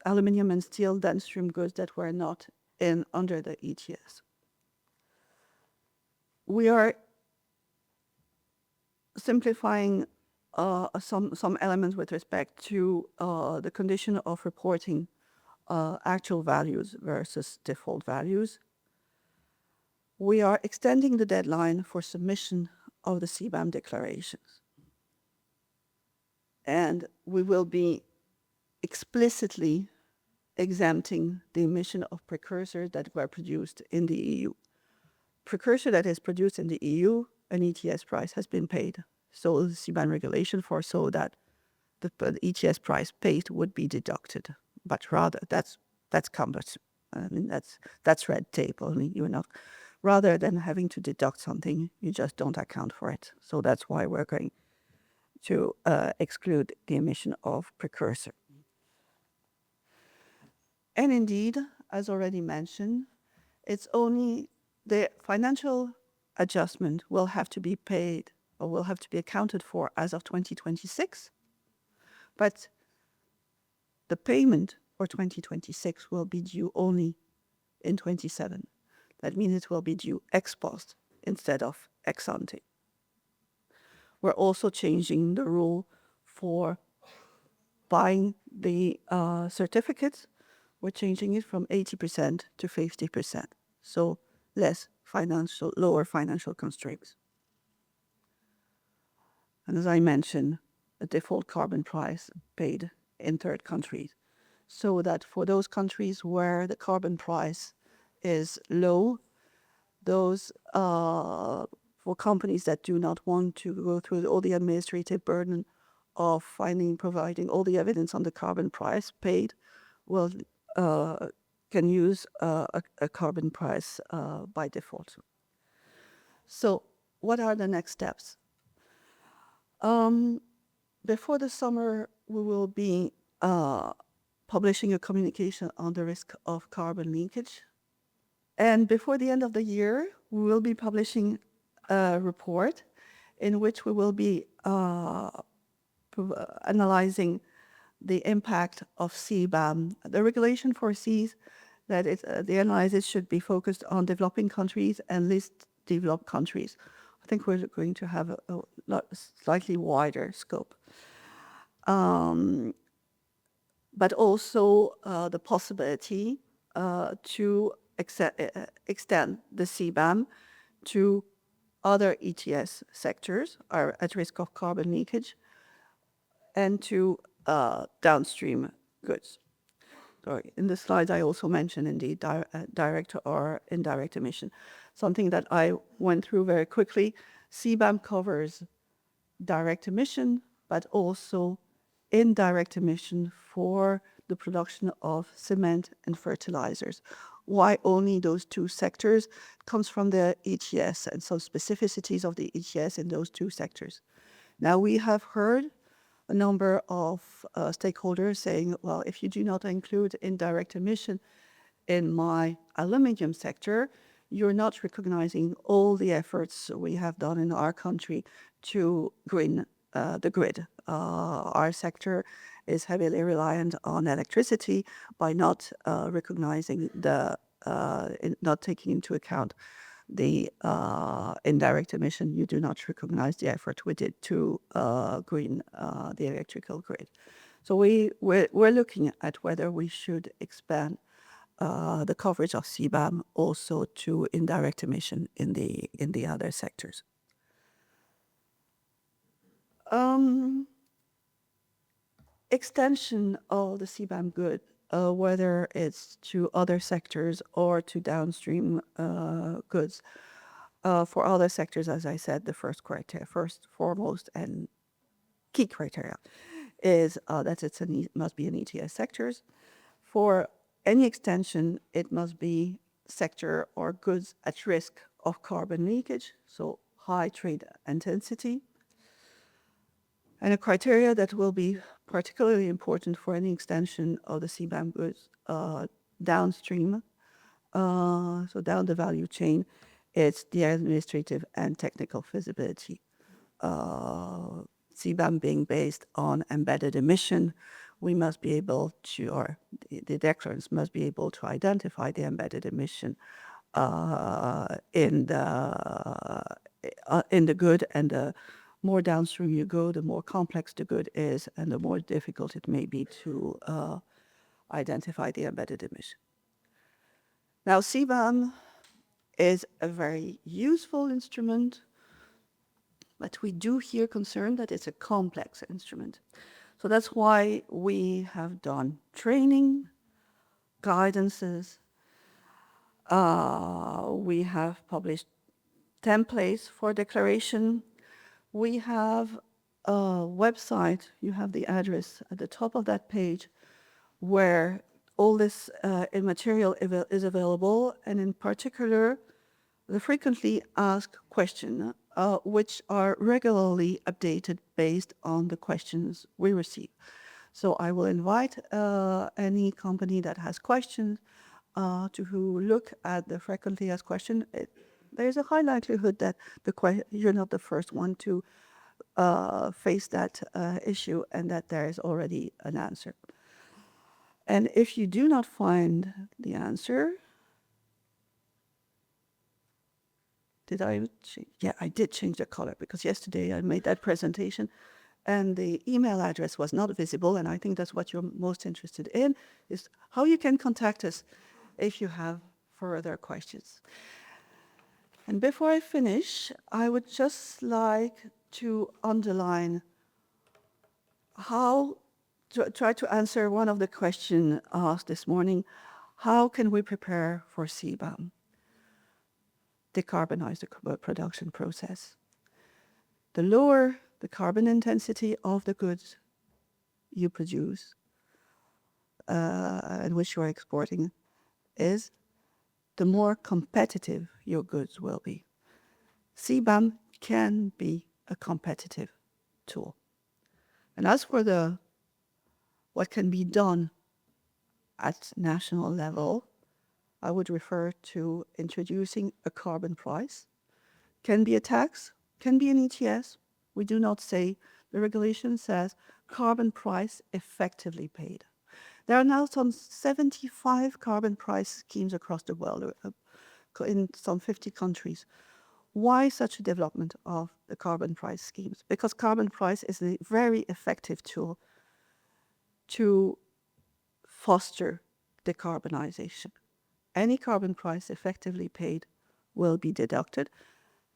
aluminum and steel downstream goods that were not under the ETS. We are simplifying some elements with respect to the condition of reporting actual values versus default values. We are extending the deadline for submission of the CBAM declarations. And we will be explicitly exempting the emission of precursors that were produced in the EU. Precursor that is produced in the EU an ETS price has been paid. So the CBAM regulation foresaw that the ETS price paid would be deducted, but rather that's cumbersome. I mean that's red tape. Only rather than having to deduct something, you just don't account for it. So that's why we're going to exclude the emission of precursor. And indeed, as already mentioned, it's only the financial adjustment will have to be paid or will have to be accounted for as of 2026, but the payment for 2026 will be due only in 27. That means it will be due ex post instead of ex ante. We're also changing the rule for buying the certificates. We're changing it from 80% to 50%. So lower financial constraints. And as I mentioned, a default carbon price paid in third countries. So that for those countries where the carbon price is low, those for companies that do not want to go through all the administrative burden of providing all the evidence on the carbon price paid, will can use a carbon price by default. So what are the next steps? Before the summer, we will be publishing a communication on the risk of carbon leakage. And before the end of the year, we will be publishing a report in which we will be analyzing the impact of CBAM. The regulation foresees that the analysis should be focused on developing countries and least developed countries. I think we're going to have a slightly wider scope. But also the possibility to extend the CBAM to other ETS sectors are at risk of carbon leakage and to downstream goods. So in the slides, I also mentioned indeed direct or indirect emission. Something that I went through very quickly. CBAM covers direct emission, but also indirect emission for the production of cement and fertilizers. Why only those two sectors? It comes from the ETS and some specificities of the ETS in those two sectors. Now we have heard a number of stakeholders saying, well, if you do not include indirect emission in my aluminium sector, you're not recognizing all the efforts we have done in our country to green the grid. Our sector is heavily reliant on electricity. By not recognizing not taking into account the indirect emission, you do not recognize the effort we did to green the electrical grid. So we're looking at whether we should expand the coverage of CBAM also to indirect emission in the other sectors. Extension of the CBAM good, whether it's to other sectors or to downstream goods. For other sectors, as I said, the first foremost and key criteria is that must be an ETS sectors. For any extension, it must be sector or goods at risk of carbon leakage, so high trade intensity. And a criteria that will be particularly important for any extension of the CBAM goods downstream, so down the value chain, it's the administrative and technical feasibility. CBAM being based on embedded emission, we must be able to, or the declarants must be able to identify the embedded emission in the good, and the more downstream you go, the more complex the good is, and the more difficult it may be to identify the embedded emission. Now, CBAM is a very useful instrument, but we do hear concern that it's a complex instrument. So that's why we have done training, guidances. We have published templates for declaration. We have a website. You have the address at the top of that page where all this material is available, and in particular, the frequently asked questions, which are regularly updated based on the questions we receive. So I will invite any company that has questions to look at the frequently asked question. There's a high likelihood that you're not the first one to face that issue and that there is already an answer. And if you do not find the answer, did I change? Yeah, I did change the color because yesterday I made that presentation and the email address was not visible, and I think that's what you're most interested in, is how you can contact us if you have further questions. And before I finish, I would just like to underline try to answer one of the questions asked this morning. How can we prepare for CBAM? Decarbonize the production process. The lower the carbon intensity of the goods you produce and which you are exporting is, the more competitive your goods will be. CBAM can be a competitive tool. And as for what can be done at national level, I would refer to introducing a carbon price. Can be a tax, can be an ETS. We do not say, the regulation says carbon price effectively paid. There are now some 75 carbon price schemes across the world in some 50 countries. Why such a development of the carbon price schemes? Because carbon price is a very effective tool to foster decarbonization. Any carbon price effectively paid will be deducted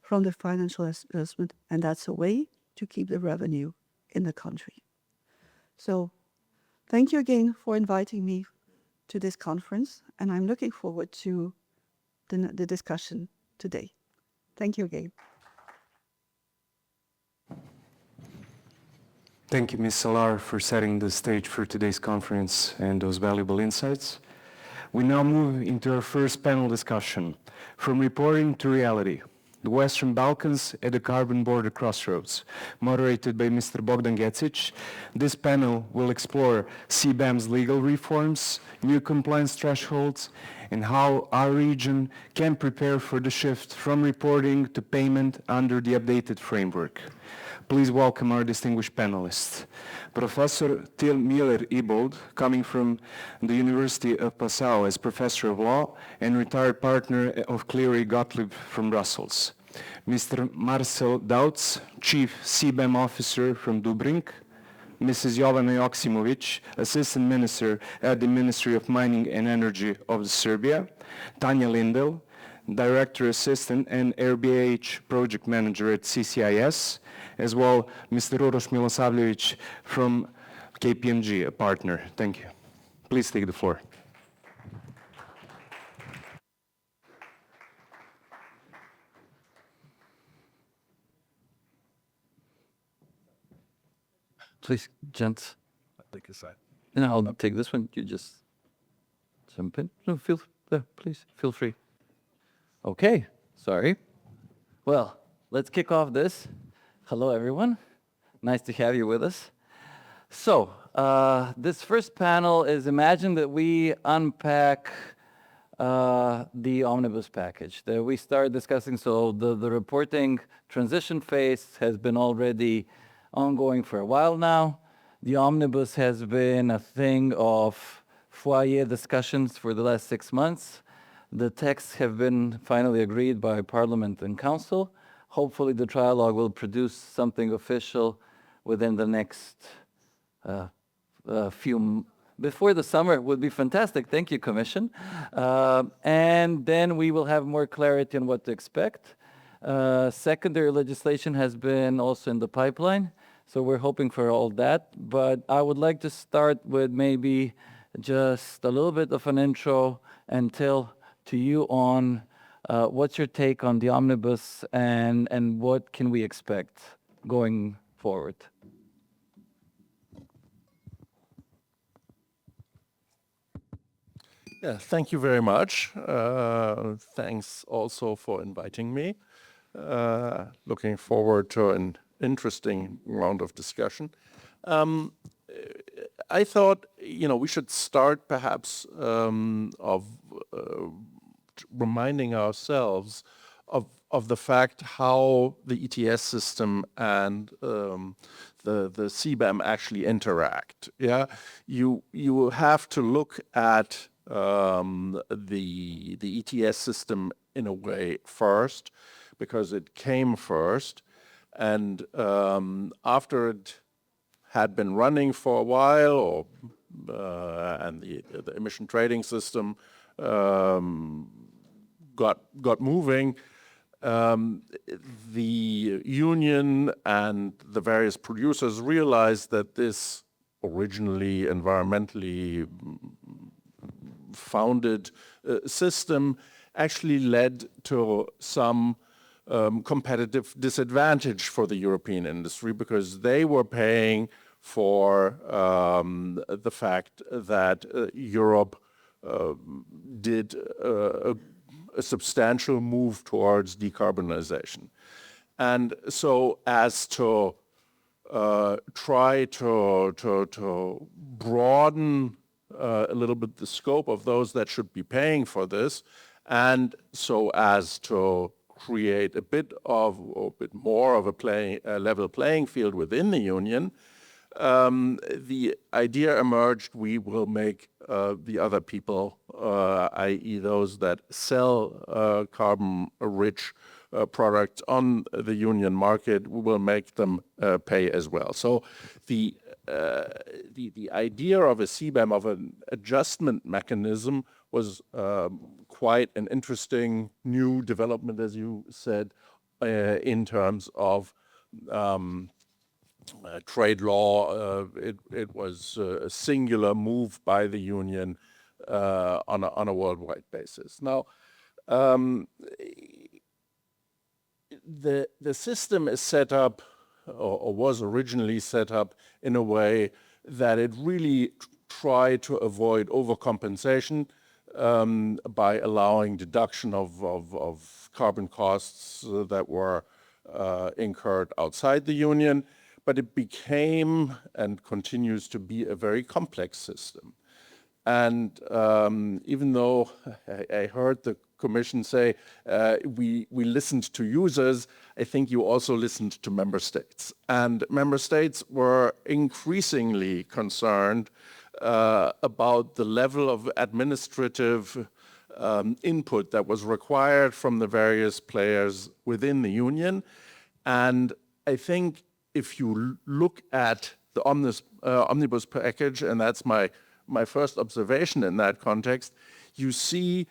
from the financial assessment, and that's a way to keep the revenue in the country. So thank you again for inviting me to this conference, and I'm looking forward to the discussion today. Thank you again. Thank you, Ms. Sallard, for setting the stage for today's conference and those valuable insights. We now move into our first panel discussion, From Reporting to Reality, the Western Balkans at the Carbon Border Crossroads, moderated by Mr. Bogdan Gecić. This panel will explore CBAM's legal reforms, new compliance thresholds, and how our region can prepare for the shift from reporting to payment under the updated framework. Please welcome our distinguished panelists. Professor Til Müller-Ibold, coming from the University of Passau as Professor of Law and retired partner of Cleary Gottlieb from Brussels. Mr. Marcel Duits, Chief CBAM Officer from Dubrink. Mrs. Jovana Joksimović, Assistant Minister at the Ministry of Mining and Energy of Serbia. Tanja Lindell, Director Assistant and RBH Project Manager at CCIS, as well Mr. Uroš Milosavljević from KPMG, a partner. Thank you. Please take the floor. Please, gents. I'll take a side. And I'll take this one. You just jump in. No, please, feel free. Okay, sorry. Well, let's kick off this. Hello, everyone. Nice to have you with us. So, this first panel is, imagine that we unpack the omnibus package that we started discussing. So the reporting transition phase has been already ongoing for a while now. The omnibus has been a thing of foyer discussions for the last 6 months. The texts have been finally agreed by Parliament and Council. Hopefully the trialogue will produce something official within the next before the summer would be fantastic. Thank you, Commission. And then we will have more clarity on what to expect. Secondary legislation has been also in the pipeline, so we're hoping for all that. But I would like to start with maybe just a little bit of an intro and tell to you on What's your take on the omnibus, and what can we expect going forward? Yeah, thank you very much. Thanks also for inviting me. Looking forward to an interesting round of discussion. I thought, we should start perhaps of reminding ourselves of the fact how the ETS system and the CBAM actually interact. Yeah, you have to look at the ETS system in a way first, because it came first, and after it had been running for a while, and the emission trading system got moving, the union and the various producers realized that this originally environmentally founded system actually led to some competitive disadvantage for the European industry, because they were paying for the fact that Europe did a substantial move towards decarbonization. And so as to try to broaden a little bit the scope of those that should be paying for this, and so as to create a bit more of a level playing field within the union, the idea emerged: we will make the other people, i.e. those that sell carbon-rich products on the union market, we will make them pay as well. So the idea of a CBAM, of an adjustment mechanism, was quite an interesting new development, as you said, in terms of trade law. It was a singular move by the union on a worldwide basis. Now, the system is set up, or was originally set up, in a way that it really tried to avoid overcompensation by allowing deduction of carbon costs that were incurred outside the union. But it became and continues to be a very complex system. And even though I heard the Commission say we listened to users, I think you also listened to member states. And member states were increasingly concerned about the level of administrative input that was required from the various players within the union. And I think if you look at the omnibus package, and that's my first observation in that context, you see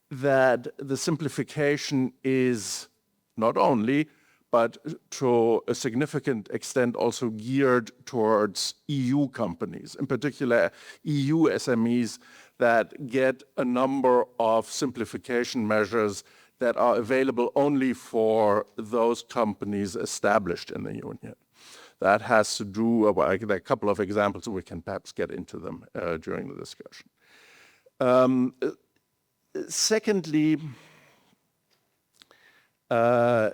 that the simplification is not only, but to a significant extent also geared towards EU companies, in particular EU SMEs that get a number of simplification measures that are available only for those companies established in the union. That has to do, there are a couple of examples, we can perhaps get into them during the discussion. Secondly, the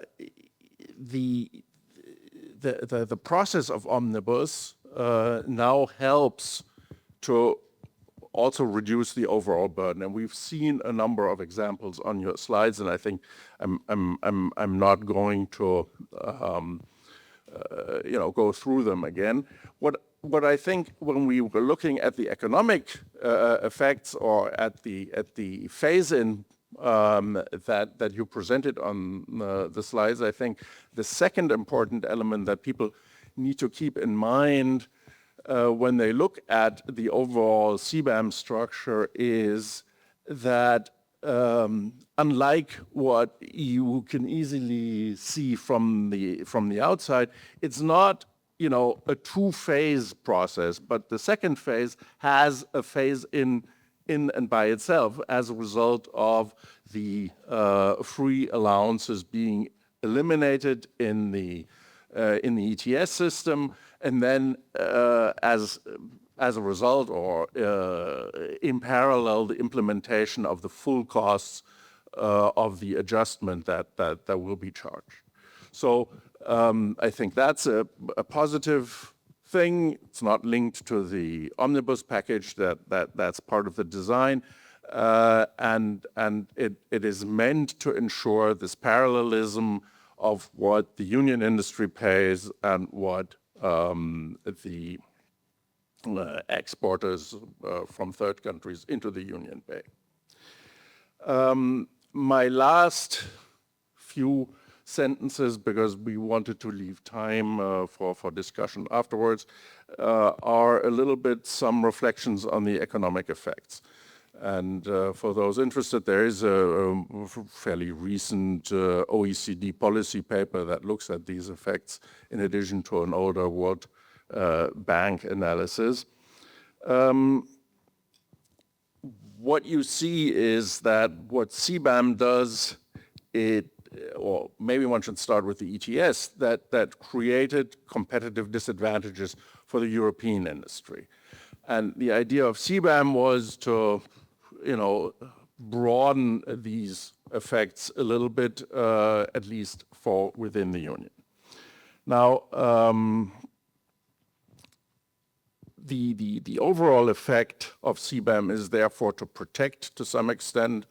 process of omnibus now helps to also reduce the overall burden, and we've seen a number of examples on your slides, and I think I'm not going to go through them again. What I think, when we were looking at the economic effects, or at the phase-in that you presented on the slides, I think the second important element that people need to keep in mind when they look at the overall CBAM structure is that unlike what you can easily see from the outside, it's not a two-phase process, but the second phase has a phase-in in and by itself as a result of the free allowances being eliminated in the ETS system, and then as a result, or in parallel, the implementation of the full costs of the adjustment that will be charged. So I think that's a positive thing. It's not linked to the omnibus package. That's part of the design, and it is meant to ensure this parallelism of what the union industry pays and what the exporters from third countries into the union pay. My last few sentences, because we wanted to leave time for discussion afterwards, are a little bit some reflections on the economic effects. And for those interested, there is a fairly recent OECD policy paper that looks at these effects in addition to an older World Bank analysis. What you see is that what CBAM does, or maybe one should start with the ETS, that created competitive disadvantages for the European industry. And the idea of CBAM was to, broaden these effects a little bit, at least for within the union. Now, the overall effect of CBAM is therefore to protect, to some extent,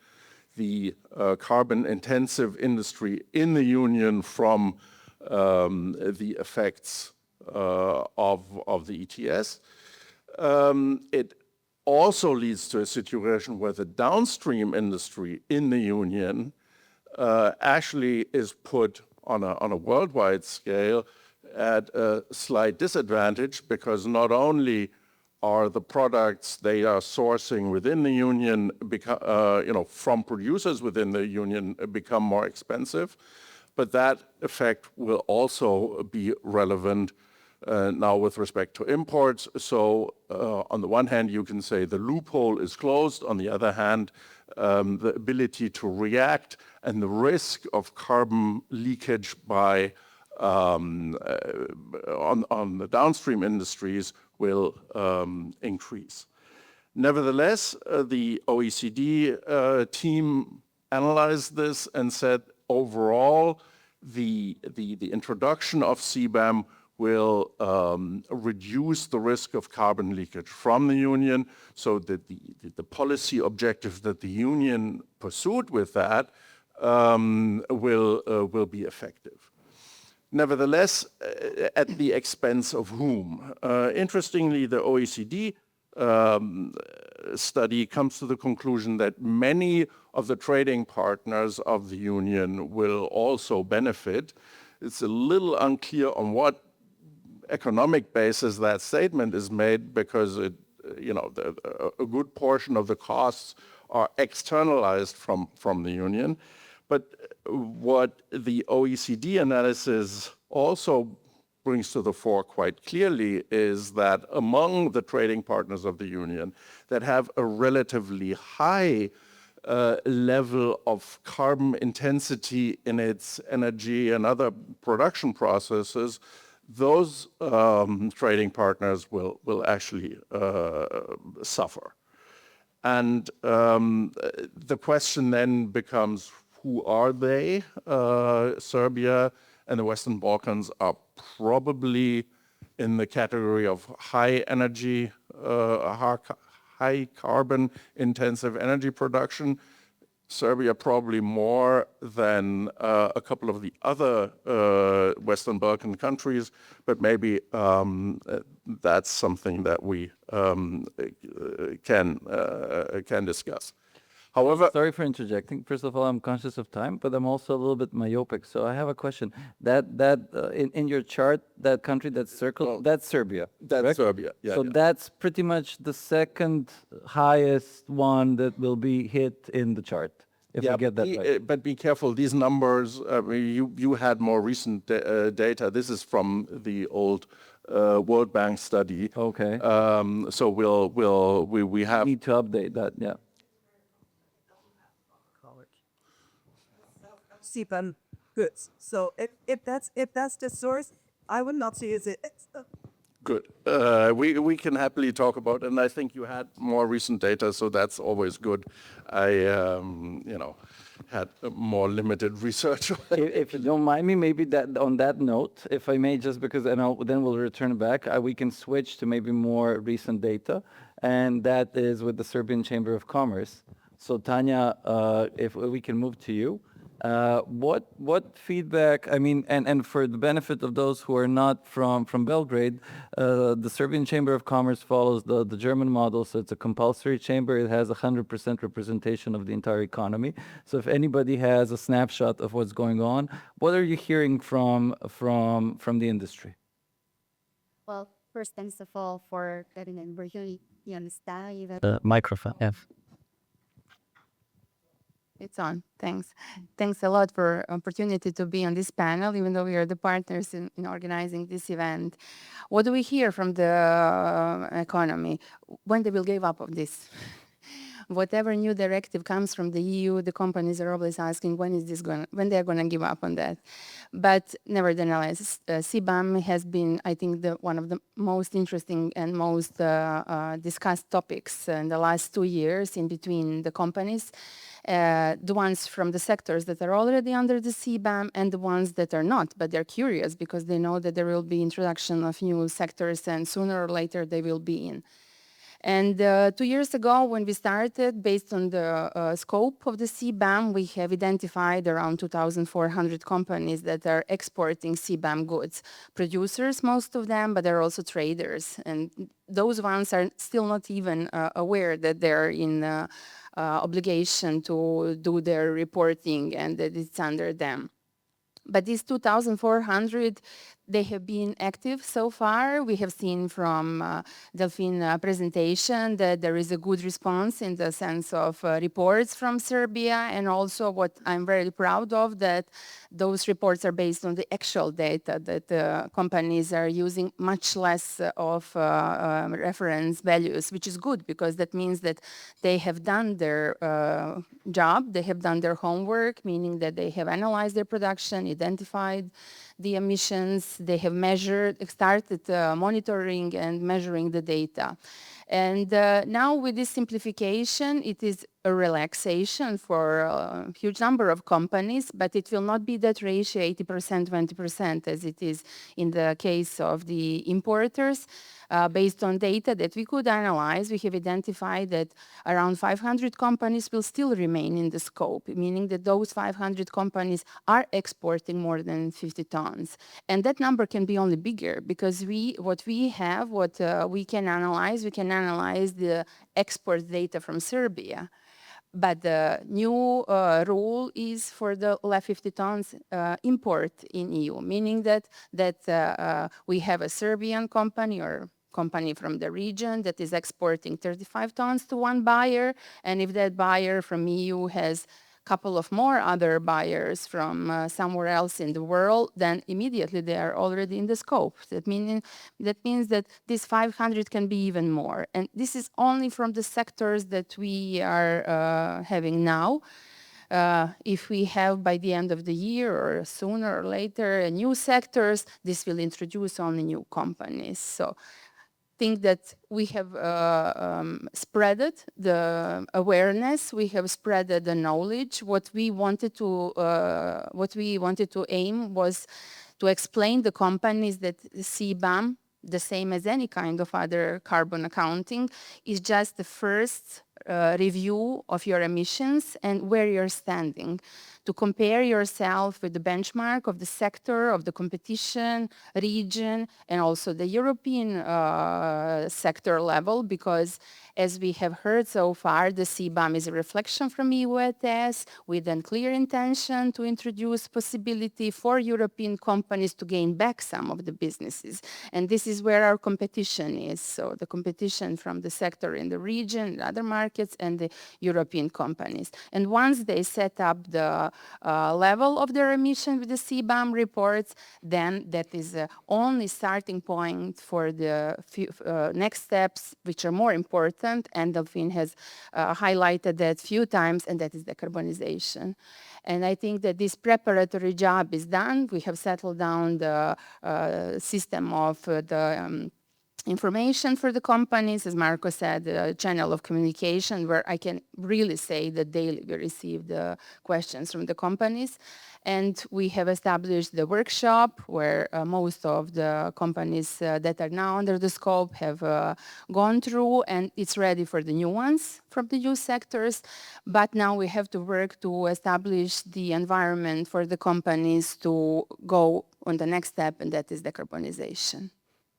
the carbon-intensive industry in the union from the effects of the ETS. It also leads to a situation where the downstream industry in the union actually is put on a worldwide scale at a slight disadvantage, because not only are the products they are sourcing within the union, from producers within the union, become more expensive, but that effect will also be relevant now with respect to imports. So on the one hand, you can say the loophole is closed. On the other hand, the ability to react and the risk of carbon leakage by on the downstream industries will increase. Nevertheless, the OECD team analyzed this and said overall the introduction of CBAM will reduce the risk of carbon leakage from the union, so that the policy objective that the union pursued with that will be effective. Nevertheless, at the expense of whom? Interestingly, the OECD study comes to the conclusion that many of the trading partners of the union will also benefit. It's a little unclear on what economic basis that statement is made, because a good portion of the costs are externalized from the union. But what the OECD analysis also brings to the fore quite clearly is that among the trading partners of the union that have a relatively high level of carbon intensity in its energy and other production processes, those trading partners will actually suffer. And the question then becomes, who are they? Serbia and the Western Balkans are probably in the category of high energy, high carbon intensive energy production. Serbia probably more than a couple of the other Western Balkan countries, but maybe that's something that we can discuss. However, sorry for interjecting. First of all, I'm conscious of time, but I'm also a little bit myopic. So I have a question. That in your chart, that country that's circled, that's Serbia. That's correct? Serbia. Yeah. So that's pretty much the second highest one that will be hit in the chart, if I get that right. But be careful. These numbers. You had more recent data. This is from the old World Bank study. Okay. So we have Need to update that, yeah. CBAM goods. So if that's the source, I would not see it. good. We can happily talk about it, and I think you had more recent data, so that's always good. I had more limited research. If you don't mind me, maybe that on that note, if I may, just because, and then we'll return back, we can switch to maybe more recent data, and that is with the Serbian Chamber of Commerce. So Tanja, if we can move to you. What feedback, I mean, and for the benefit of those who are not from Belgrade, the Serbian Chamber of Commerce follows the German model, so it's a compulsory chamber. It has 100% representation of the entire economy. So if anybody has a snapshot of what's going on, what are you hearing from the industry? Well, first, thanks of all for getting in. We're here, you understand. Microphone, yeah. It's on. Thanks. Thanks a lot for opportunity to be on this panel, even though we are the partners in organizing this event. What do we hear from the economy? When they will give up on this? Whatever new directive comes from the EU, the companies are always asking when they're going to give up on that. But nevertheless, CBAM has been, I think, one of the most interesting and most discussed topics in the last 2 years in between the companies. The ones from the sectors that are already under the CBAM and the ones that are not, but they're curious because they know that there will be introduction of new sectors and sooner or later they will be in. And 2 years ago, when we started, based on the scope of the CBAM, we have identified around 2,400 companies that are exporting CBAM goods. Producers, most of them, but there are also traders. And those ones are still not even aware that they're in obligation to do their reporting and that it's under them. But these 2,400, they have been active so far. We have seen from Delphine presentation that there is a good response in the sense of reports from Serbia, and also what I'm very proud of, that those reports are based on the actual data, that companies are using much less of reference values, which is good because that means that they have done their job, they have done their homework, meaning that they have analyzed their production, identified the emissions, they have started monitoring and measuring the data. And now with this simplification, it is a relaxation for a huge number of companies, but it will not be that ratio 80%, 20% as it is in the case of the importers. Based on data that we could analyze, we have identified that around 500 companies will still remain in the scope, meaning that those 500 companies are exporting more than 50 tons. And that number can be only bigger because what we can analyze the export data from Serbia. But the new rule is for the left 50 tons import in EU, meaning that we have a Serbian company or company from the region that is exporting 35 tons to one buyer, and if that buyer from EU has a couple of more other buyers from somewhere else in the world, then immediately they are already in the scope. That means that this 500 can be even more. And this is only from the sectors that we are having now. If we have by the end of the year or sooner or later new sectors, this will introduce only new companies. So think that we have spreaded the awareness, we have spreaded the knowledge. What we wanted to aim was to explain the companies that CBAM, the same as any kind of other carbon accounting, is just the first review of your emissions and where you're standing, to compare yourself with the benchmark of the sector, of the competition, region, and also the European sector level, because as we have heard so far, the CBAM is a reflection from EU ETS with a clear intention to introduce possibility for European companies to gain back some of the businesses. And this is where our competition is. So the competition from the sector in the region, other markets, markets and the European companies. And once they set up the level of their emission with the CBAM reports, then that is the only starting point for the next steps, which are more important, and Delphine has highlighted that few times, and that is decarbonization. And I think that this preparatory job is done. We have settled down the system of the information for the companies, as Marko said, the channel of communication, where I can really say that daily we receive the questions from the companies. And we have established the workshop where most of the companies that are now under the scope have gone through, and it's ready for the new ones from the new sectors. But now we have to work to establish the environment for the companies to go on the next step, and that is decarbonization.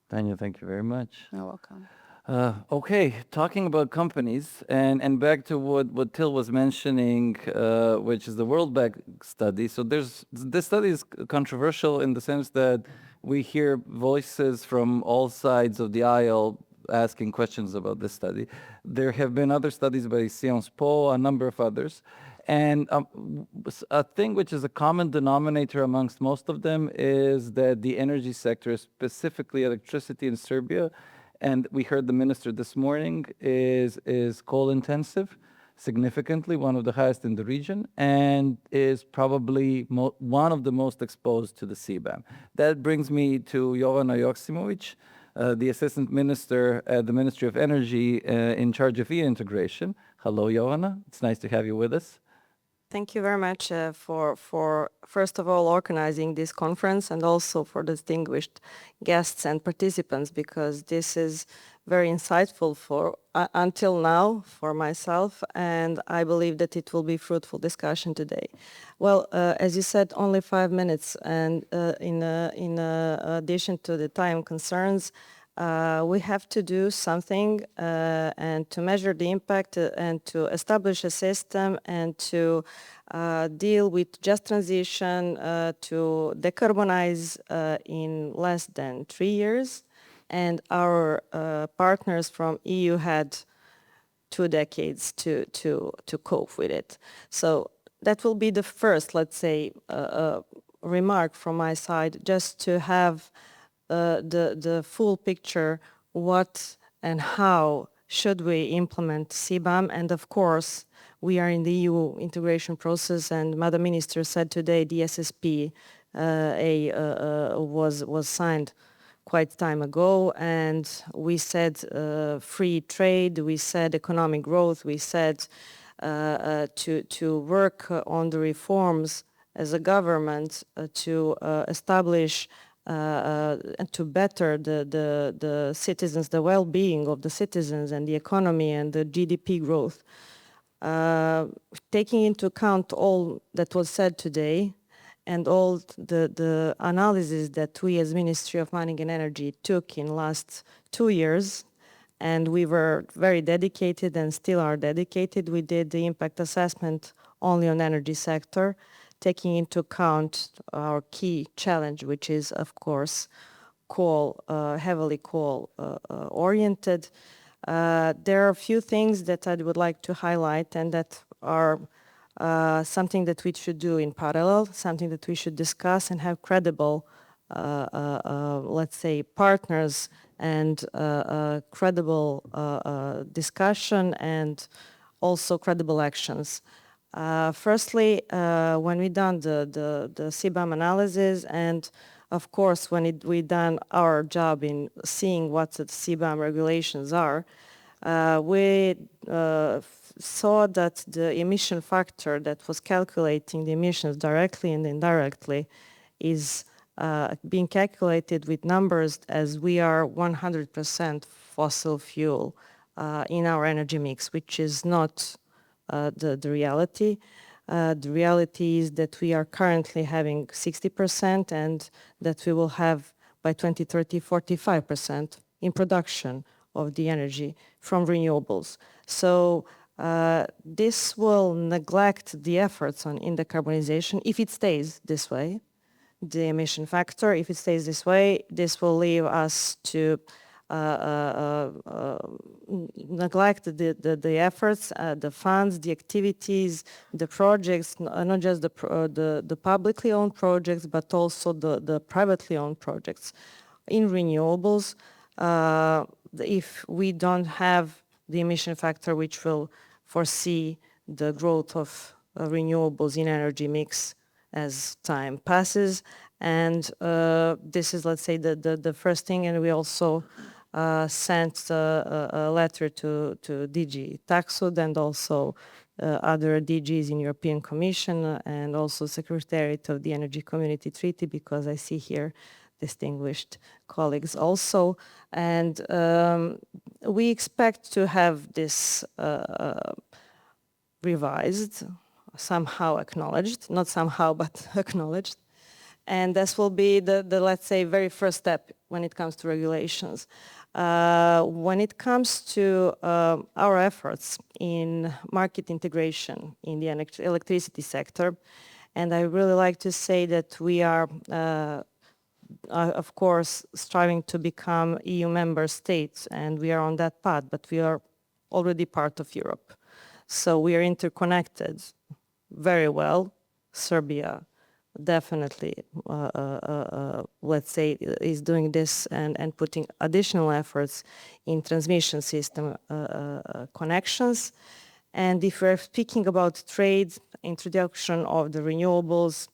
Tanja, thank you very much. You're welcome. Okay, talking about companies, and back to what Till was mentioning, which is the World Bank study. So this study is controversial in the sense that we hear voices from all sides of the aisle asking questions about this study. There have been other studies by Sciences Po, a number of others. And a thing which is a common denominator amongst most of them is that the energy sector, specifically electricity in Serbia, and we heard the minister this morning, is coal intensive, significantly, one of the highest in the region, and is probably one of the most exposed to the CBAM. That brings me to Jovana Joksimović, the Assistant Minister at the Ministry of Energy in charge of e-integration. Hello, Jovana. It's nice to have you with us. Thank you very much for first of all organizing this conference, and also for distinguished guests and participants, because this is very insightful for until now for myself, and I believe that it will be fruitful discussion today. Well, as you said, only 5 minutes, and in addition to the time concerns, we have to do something and to measure the impact and to establish a system and to deal with just transition to decarbonize in less than 3 years. And our partners from EU had 2 decades to cope with it. So that will be the first, let's say, remark from my side, just to have the full picture, what and how should we implement CBAM. And of course, we are in the EU integration process, and Madam Minister said today the SSP was signed quite time ago, and we said free trade, we said economic growth, we said to work on the reforms as a government to establish and to better the citizens, the well-being of the citizens and the economy and the GDP growth. Taking into account all that was said today and all the analysis that we as Ministry of Mining and Energy took in last 2 years, and we were very dedicated and still are dedicated. We did the impact assessment only on energy sector, taking into account our key challenge, which is, of course, coal, heavily coal oriented. There are a few things that I would like to highlight, and that are something that we should do in parallel, something that we should discuss and have credible, let's say, partners and credible discussion and also credible actions. Firstly, when we done the CBAM analysis, and of course when we done our job in seeing what the CBAM regulations are, we saw that the emission factor that was calculating the emissions directly and indirectly is being calculated with numbers as we are 100% fossil fuel in our energy mix, which is not the reality. The reality is that we are currently having 60% and that we will have by 2030 45% in production of the energy from renewables. So this will neglect the efforts in decarbonization if it stays this way. The emission factor, if it stays this way, this will leave us to neglect the efforts, the funds, the activities, the projects, not just the publicly owned projects, but also the privately owned projects in renewables. If we don't have the emission factor which will foresee the growth of renewables in energy mix as time passes. And this is, let's say, the first thing. And we also sent a letter to DG TAXUD and also other DGs in European Commission and also Secretariat of the Energy Community Treaty, because I see here distinguished colleagues also. And we expect to have this revised, somehow acknowledged, not somehow, but acknowledged. And this will be the let's say, very first step when it comes to regulations. When it comes to our efforts in market integration in the electricity sector, and I really like to say that we are, of course, striving to become EU member states, and we are on that path, but we are already part of Europe. So we are interconnected very well. Serbia definitely, let's say, is doing this and putting additional efforts in transmission system connections. And if we're speaking about trade, introduction of the renewables,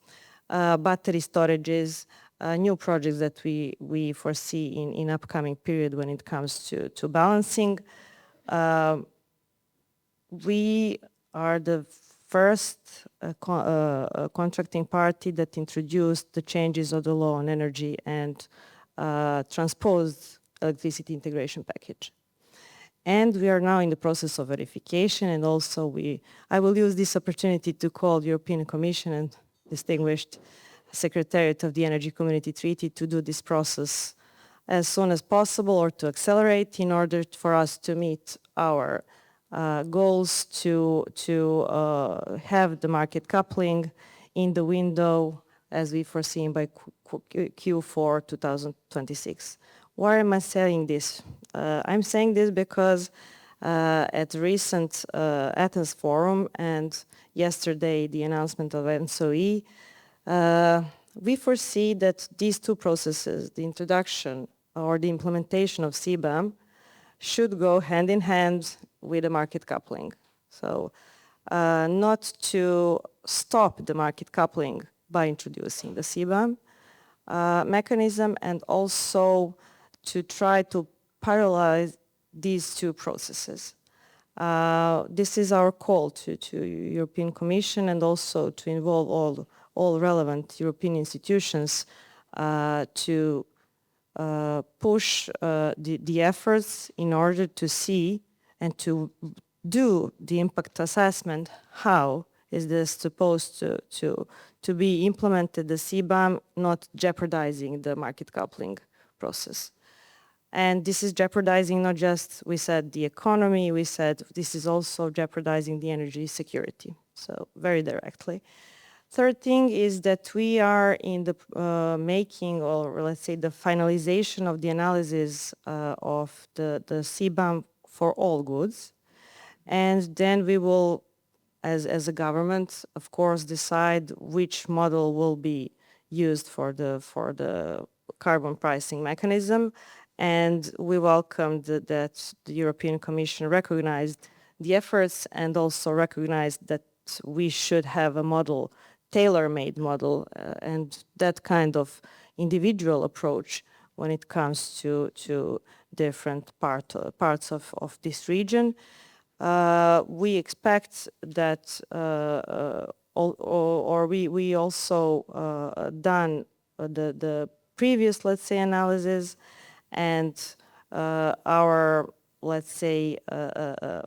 battery storages, new projects that we foresee in upcoming period when it comes to balancing, we are the first contracting party that introduced the changes of the law on energy and transposed electricity integration package. And we are now in the process of verification, and also I will use this opportunity to call the European Commission and distinguished Secretariat of the Energy Community Treaty to do this process as soon as possible or to accelerate in order for us to meet our goals to have the market coupling in the window as we foreseen by Q4 2026. Why am I saying this? I'm saying this because at the recent Athens Forum and yesterday the announcement of NSOE, we foresee that these two processes, the introduction or the implementation of CBAM, should go hand in hand with the market coupling. So not to stop the market coupling by introducing the CBAM mechanism, and also to try to parallelize these two processes. This is our call to European Commission and also to involve all relevant European institutions to push the efforts in order to see and to do the impact assessment. How is this supposed to be implemented, the CBAM, not jeopardizing the market coupling process? And this is jeopardizing not just, we said, the economy, we said this is also jeopardizing the energy security, so very directly. Third thing is that we are in the making, or let's say the finalization of the analysis of the CBAM for all goods. And then we will, as a government, of course, decide which model will be used for the carbon pricing mechanism. And we welcomed that the European Commission recognized the efforts and also recognized that we should have a model, tailor-made model, and that kind of individual approach when it comes to different parts of this region. We expect that, we also done the previous, let's say, analysis, and our, let's say,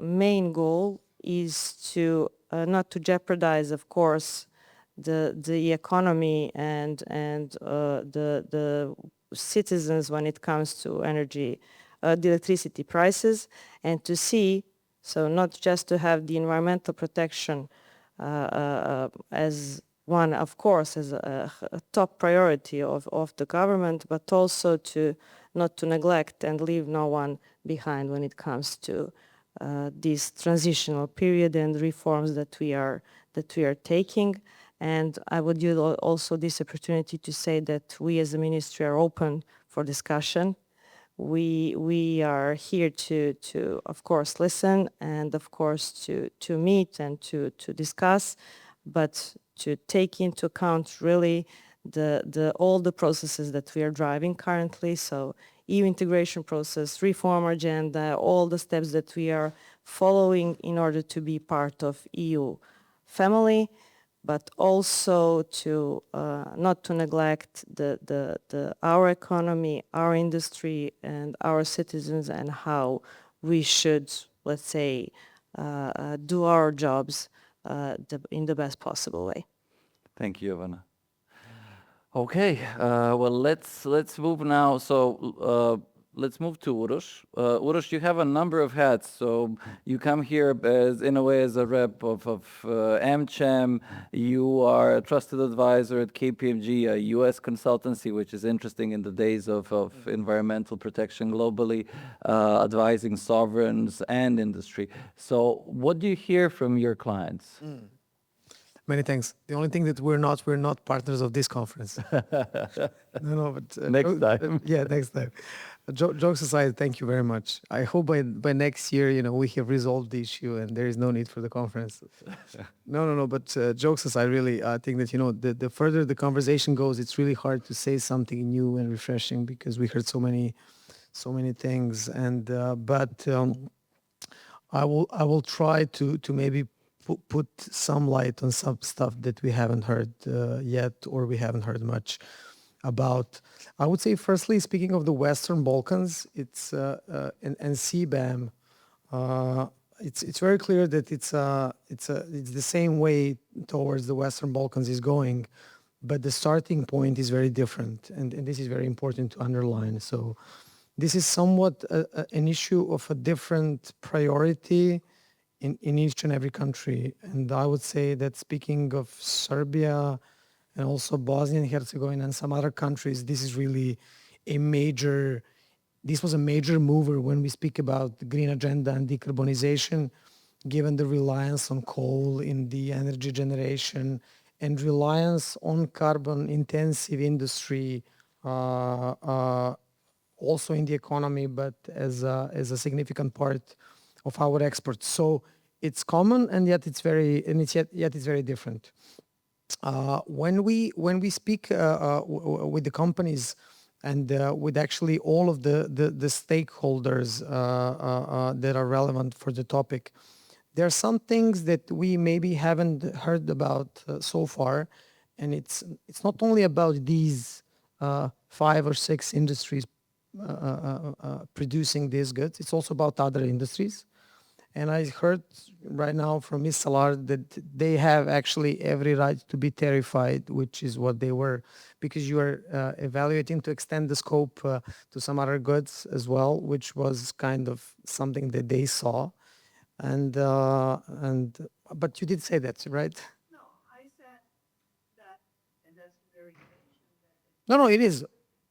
main goal is to not to jeopardize, of course, the economy and the citizens when it comes to energy, the electricity prices, and to see, so not just to have the environmental protection as one, of course, as a top priority of the government, but also to not to neglect and leave no one behind when it comes to this transitional period and reforms that we are taking. And I would use also this opportunity to say that we as a ministry are open for discussion. We are here to of course listen and of course to meet and to discuss, but to take into account really all the processes that we are driving currently. So EU integration process, reform agenda, all the steps that we are following in order to be part of EU family, but also to not to neglect our economy, our industry, and our citizens, and how we should, let's say, do our jobs in the best possible way. Thank you, Jovana. Okay, well, let's move now. So let's move to Uroš. Uroš, you have a number of hats. So you come here as, in a way, as a rep of AmCham. You are a trusted advisor at KPMG, a U.S. consultancy, which is interesting in the days of environmental protection globally, advising sovereigns and industry. So what do you hear from your clients? Many thanks. The only thing that we're not partners of this conference. No, but Next time. Yeah, next time. Jokes aside, thank you very much. I hope by next year, we have resolved the issue and there is no need for the conference. No. But jokes aside, really, I think that the further the conversation goes, it's really hard to say something new and refreshing because we heard so many things. And but I will try to maybe put some light on some stuff that we haven't heard yet, or we haven't heard much about. I would say, firstly, speaking of the Western Balkans, it's and CBAM, it's very clear that it's the same way towards the Western Balkans is going, but the starting point is very different, and this is very important to underline. So this is somewhat an issue of a different priority in each and every country. And I would say that speaking of Serbia and also Bosnia and Herzegovina and some other countries, this was a major mover when we speak about the green agenda and decarbonization, given the reliance on coal in the energy generation and reliance on carbon intensive industry, also in the economy, but as a significant part of our exports. So it's common, and yet it's very different. When we speak with the companies and with actually all of the stakeholders that are relevant for the topic, there are some things that we maybe haven't heard about so far, and it's not only about these 5 or 6 industries producing these goods, it's also about other industries. And I heard right now from Ms. Sallard that they have actually every right to be terrified, which is what they were, because you are evaluating to extend the scope to some other goods as well, which was kind of something that they saw. But you did say that, right? No, I said that, and that's very No, it is.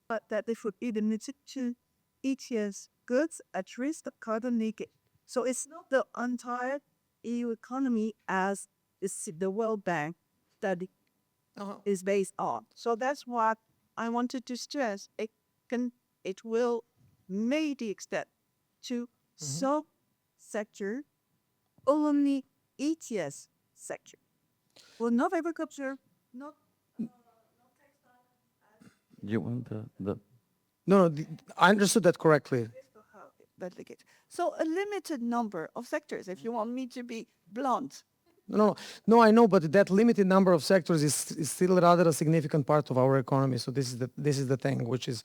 but that they would be limited to each year's goods at risk of carbon leakage. So it's not the entire EU economy as the World Bank study is based on. So that's what I wanted to stress. It will maybe extend to some sector, only ETS sector. Well, not agriculture, not You want the No, I understood that correctly. delegate. So a limited number of sectors, if you want me to be blunt. No, I know, but that limited number of sectors is still rather a significant part of our economy. So this is the thing, which is,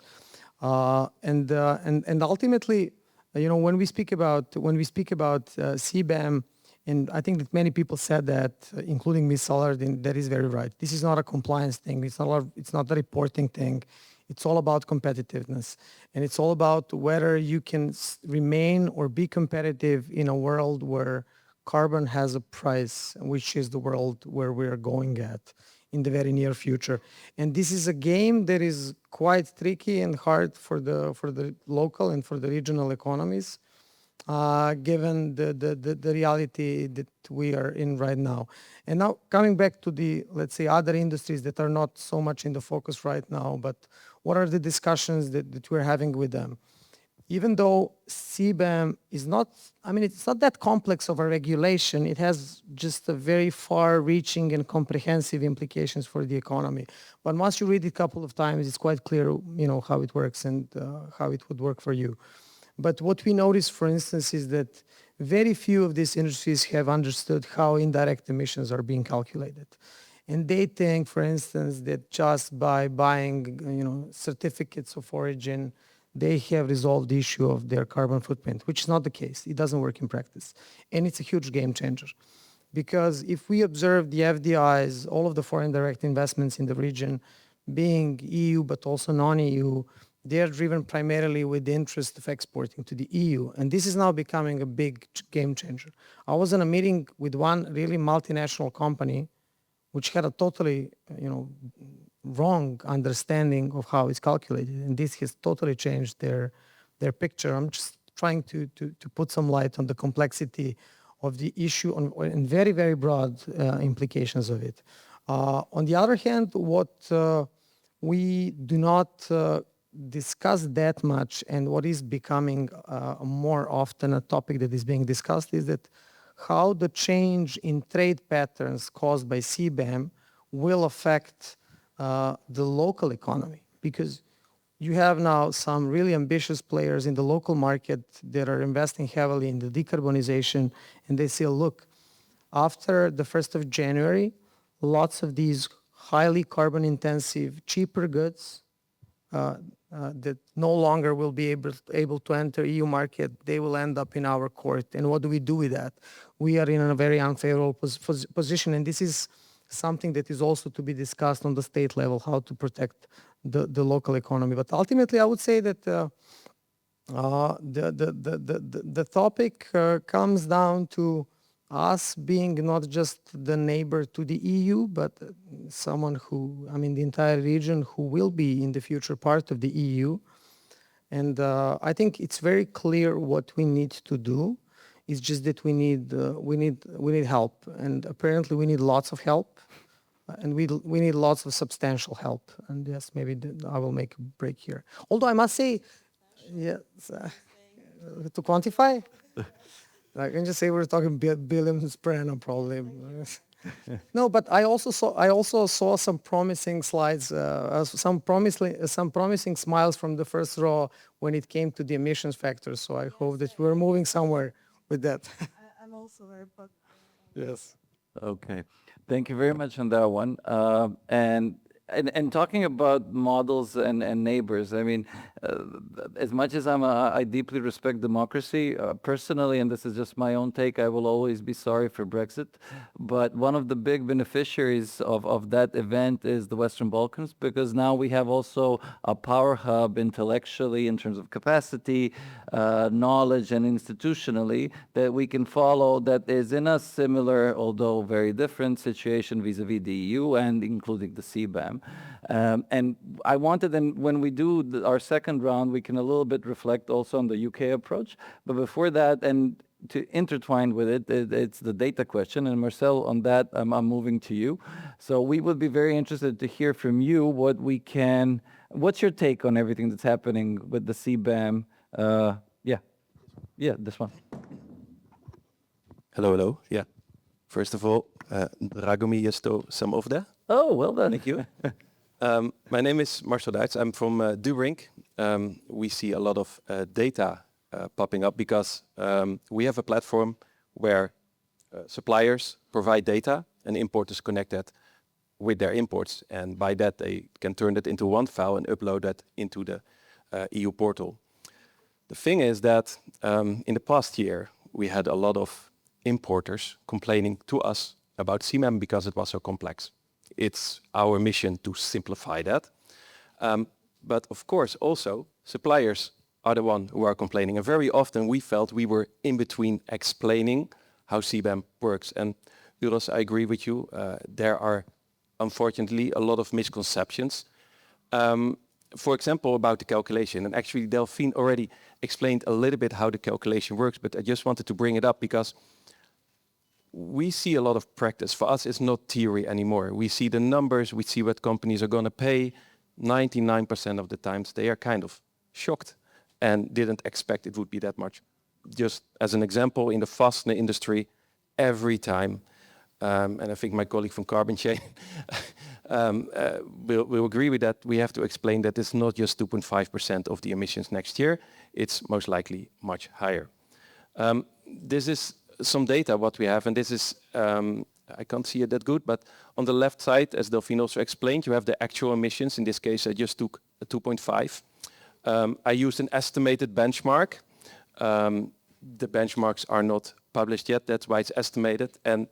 and ultimately, when we speak about CBAM, and I think that many people said that, including Ms. Sallard, and that is very right. This is not a compliance thing. It's not a reporting thing. It's all about competitiveness, and it's all about whether you can remain or be competitive in a world where carbon has a price, which is the world where we are going at. in the very near future. And this is a game that is quite tricky and hard for the local and for the regional economies, given the reality that we are in right now. And now coming back to the, let's say, other industries that are not so much in the focus right now, but what are the discussions that we're having with them? Even though CBAM is not, I mean, it's not that complex of a regulation, it has just a very far-reaching and comprehensive implications for the economy. But once you read it a couple of times, it's quite clear, you know, how it works and how it would work for you. But what we notice, for instance, is that very few of these industries have understood how indirect emissions are being calculated. And they think, for instance, that just by buying, you know, certificates of origin, they have resolved the issue of their carbon footprint, which is not the case. It doesn't work in practice. And it's a huge game changer. Because if we observe the FDIs, all of the foreign direct investments in the region, being EU but also non-EU, they are driven primarily with the interest of exporting to the EU. And this is now becoming a big game changer. I was in a meeting with one really multinational company, which had a totally, you know, wrong understanding of how it's calculated. And this has totally changed their picture. I'm just trying to put some light on the complexity of the issue and very, very broad implications of it. On the other hand, what we do not discuss that much, and what is becoming more often a topic that is being discussed, is that how the change in trade patterns caused by CBAM will affect the local economy. Because you have now some really ambitious players in the local market that are investing heavily in the decarbonization, and they say, look, after the 1st of January, lots of these highly carbon intensive, cheaper goods that no longer will be able to enter EU market, they will end up in our court. And what do we do with that? We are in a very unfavorable position, and this is something that is also to be discussed on the state level, how to protect the local economy. But ultimately, I would say that the topic comes down to us being not just the neighbor to the EU, but someone who, I mean, the entire region who will be in the future part of the EU. And I think it's very clear what we need to do. It's just that we need help, and apparently we need lots of help, and we need lots of substantial help. And yes, maybe I will make a break here. Although I must say, yes, to quantify, I can just say we're talking billions per annum probably. No, but I also saw some promising slides, some promising smiles from the first row when it came to the emissions factors. So I hope that we're moving somewhere with that. I'm also very proud. Yes. Okay, thank you very much on that one. And talking about models and neighbors, I mean, as much as I deeply respect democracy, personally, and this is just my own take, I will always be sorry for Brexit. But one of the big beneficiaries of that event is the Western Balkans, because now we have also a power hub intellectually in terms of capacity, knowledge, and institutionally that we can follow, that is in a similar, although very different situation vis-a-vis the EU and including the CBAM. And I wanted, and when we do our second round, we can a little bit reflect also on the UK approach. But before that, and to intertwine with it, it's the data question. And Marcel, on that, I'm moving to you. So we would be very interested to hear from you what's your take on everything that's happening with the CBAM? Yeah, this one. Hello. Yeah. First of all, drago mi je sto sam ovdje. Oh, well done. Thank you. My name is Marcel Duits. I'm from Dubrink. We see a lot of data popping up because we have a platform where suppliers provide data and importers connect that with their imports. And by that, they can turn it into one file and upload that into the EU portal. The thing is that in the past year, we had a lot of importers complaining to us about CBAM because it was so complex. It's our mission to simplify that. But of course, also, suppliers are the ones who are complaining. And very often we felt we were in between explaining how CBAM works. And Uros, I agree with you. There are unfortunately, a lot of misconceptions. For example, about the calculation, and actually Delphine already explained a little bit how the calculation works, but I just wanted to bring it up because we see a lot of practice. For us, it's not theory anymore. We see the numbers, we see what companies are going to pay. 99% of the times they are kind of shocked and didn't expect it would be that much. Just as an example, in the fastener industry, every time, and I think my colleague from Carbon Chain will agree with that, we have to explain that it's not just 2.5% of the emissions next year, it's most likely much higher. This is some data what we have, and this is, I can't see it that good, but on the left side, as Delphine also explained, you have the actual emissions. In this case, I just took a 2.5. I used an estimated benchmark. The benchmarks are not published yet, that's why it's estimated, and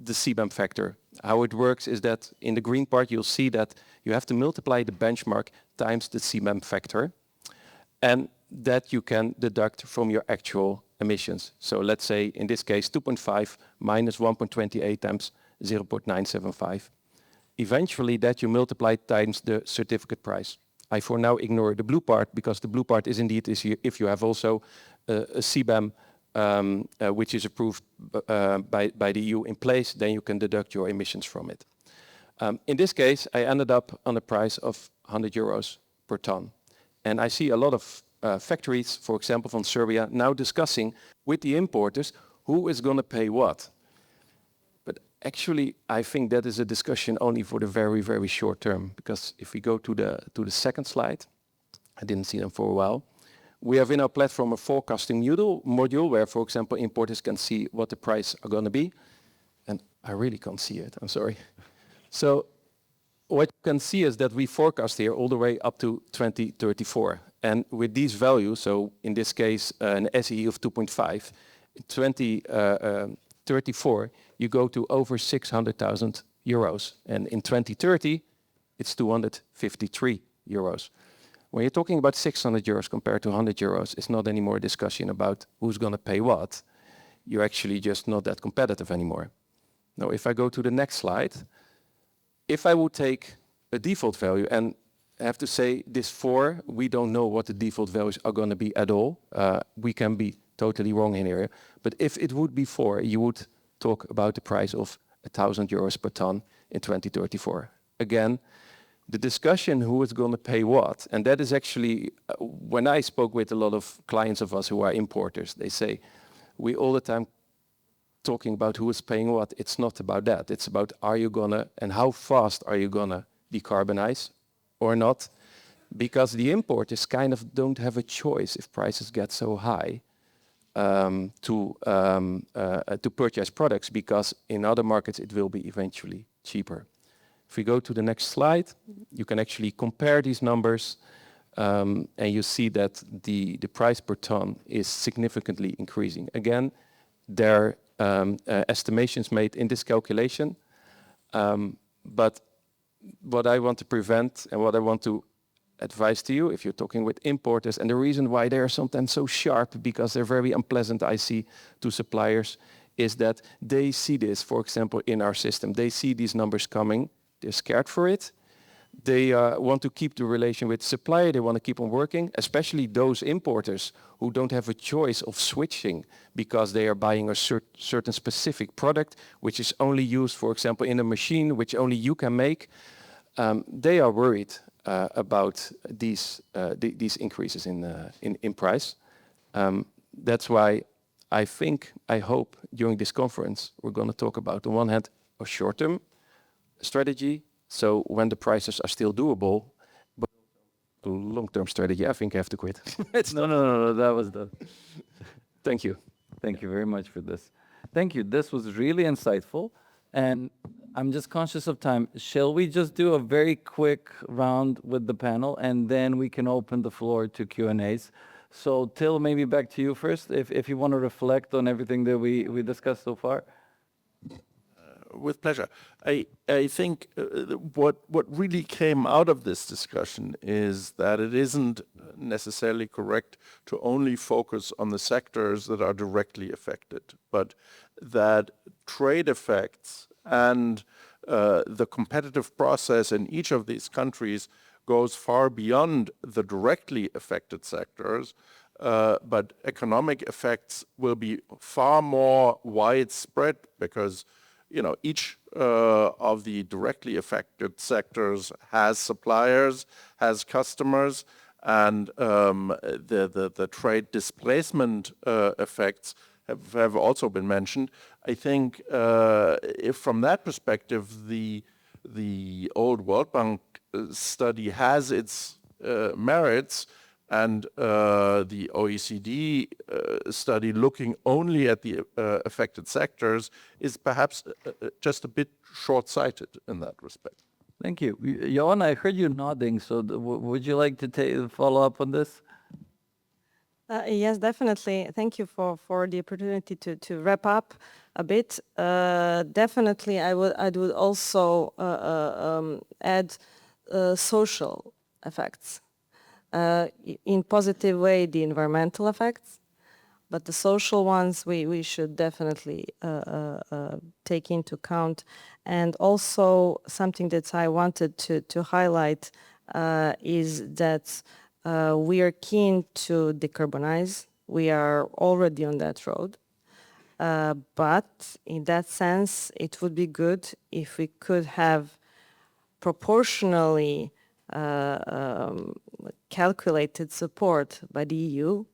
the CBAM factor. How it works is that in the green part, you'll see that you have to multiply the benchmark times the CBAM factor, and that you can deduct from your actual emissions. So let's say, in this case, 2.5 minus 1.28 times 0.975. Eventually, that you multiply times the certificate price. I for now ignore the blue part, because the blue part is indeed if you have also a CBAM which is approved by the EU in place, then you can deduct your emissions from it. In this case, I ended up on a price of 100 euros per ton. And I see a lot of factories, for example, from Serbia, now discussing with the importers who is going to pay what. But actually, I think that is a discussion only for the very, very short term. Because if we go to the second slide, I didn't see them for a while. We have in our platform a forecasting module where, for example, importers can see what the price are going to be. And I really can't see it, I'm sorry. So what you can see is that we forecast here all the way up to 2034. And with these values, so in this case, an SEE of 2.5, in 2034, you go to over 600,000 euros. And in 2030, it's 253 euros. When you're talking about 600 euros compared to 100 euros, it's not anymore a discussion about who's going to pay what. You're actually just not that competitive anymore. Now, if I go to the next slide, if I would take a default value, and I have to say this 4, we don't know what the default values are going to be at all. We can be totally wrong in here. But if it would be 4, you would talk about the price of 1,000 euros per ton in 2034. Again, the discussion who is going to pay what, and that is actually, when I spoke with a lot of clients of us who are importers, they say, we all the time talking about who is paying what. It's not about that. It's about are you gonna, and how fast are you gonna decarbonize or not? Because the importers kind of don't have a choice if prices get so high to purchase products, because in other markets it will be eventually cheaper. If we go to the next slide, you can actually compare these numbers and you see that the price per ton is significantly increasing. Again, there are estimations made in this calculation, but what I want to prevent and what I want to advise to you, if you're talking with importers, and the reason why they are sometimes so sharp, because they're very unpleasant, I see, to suppliers, is that they see this, for example, in our system. They see these numbers coming. They're scared for it. They want to keep the relation with the supplier. They want to keep on working, especially those importers who don't have a choice of switching because they are buying a certain specific product, which is only used, for example, in a machine, which only you can make. They are worried about these increases in price. That's why I hope during this conference, we're going to talk about, on one hand, a short-term strategy, so when the prices are still doable, but a long-term strategy. I think I have to quit. No, that was the... Thank you. Thank you very much for this. Thank you. This was really insightful, and I'm just conscious of time. Shall we just do a very quick round with the panel, and then we can open the floor to Q&As? So Till, maybe back to you first, if you want to reflect on everything that we discussed so far. With pleasure. I think what really came out of this discussion is that it isn't necessarily correct to only focus on the sectors that are directly affected, but that trade effects and the competitive process in each of these countries goes far beyond the directly affected sectors, but economic effects will be far more widespread because, each of the directly affected sectors has suppliers, has customers, and the trade displacement effects have also been mentioned. I think if from that perspective, the old World Bank study has its merits, and the OECD study looking only at the affected sectors is perhaps just a bit short-sighted in that respect. Thank you. Jovana, I heard you nodding, so would you like to follow up on this? Yes, definitely. Thank you for the opportunity to wrap up a bit. Definitely, I would also add social effects. In positive way, the environmental effects, but the social ones we should definitely take into account. And also something that I wanted to highlight is that we are keen to decarbonize. We are already on that road. But in that sense, it would be good if we could have proportionally calculated support by the EU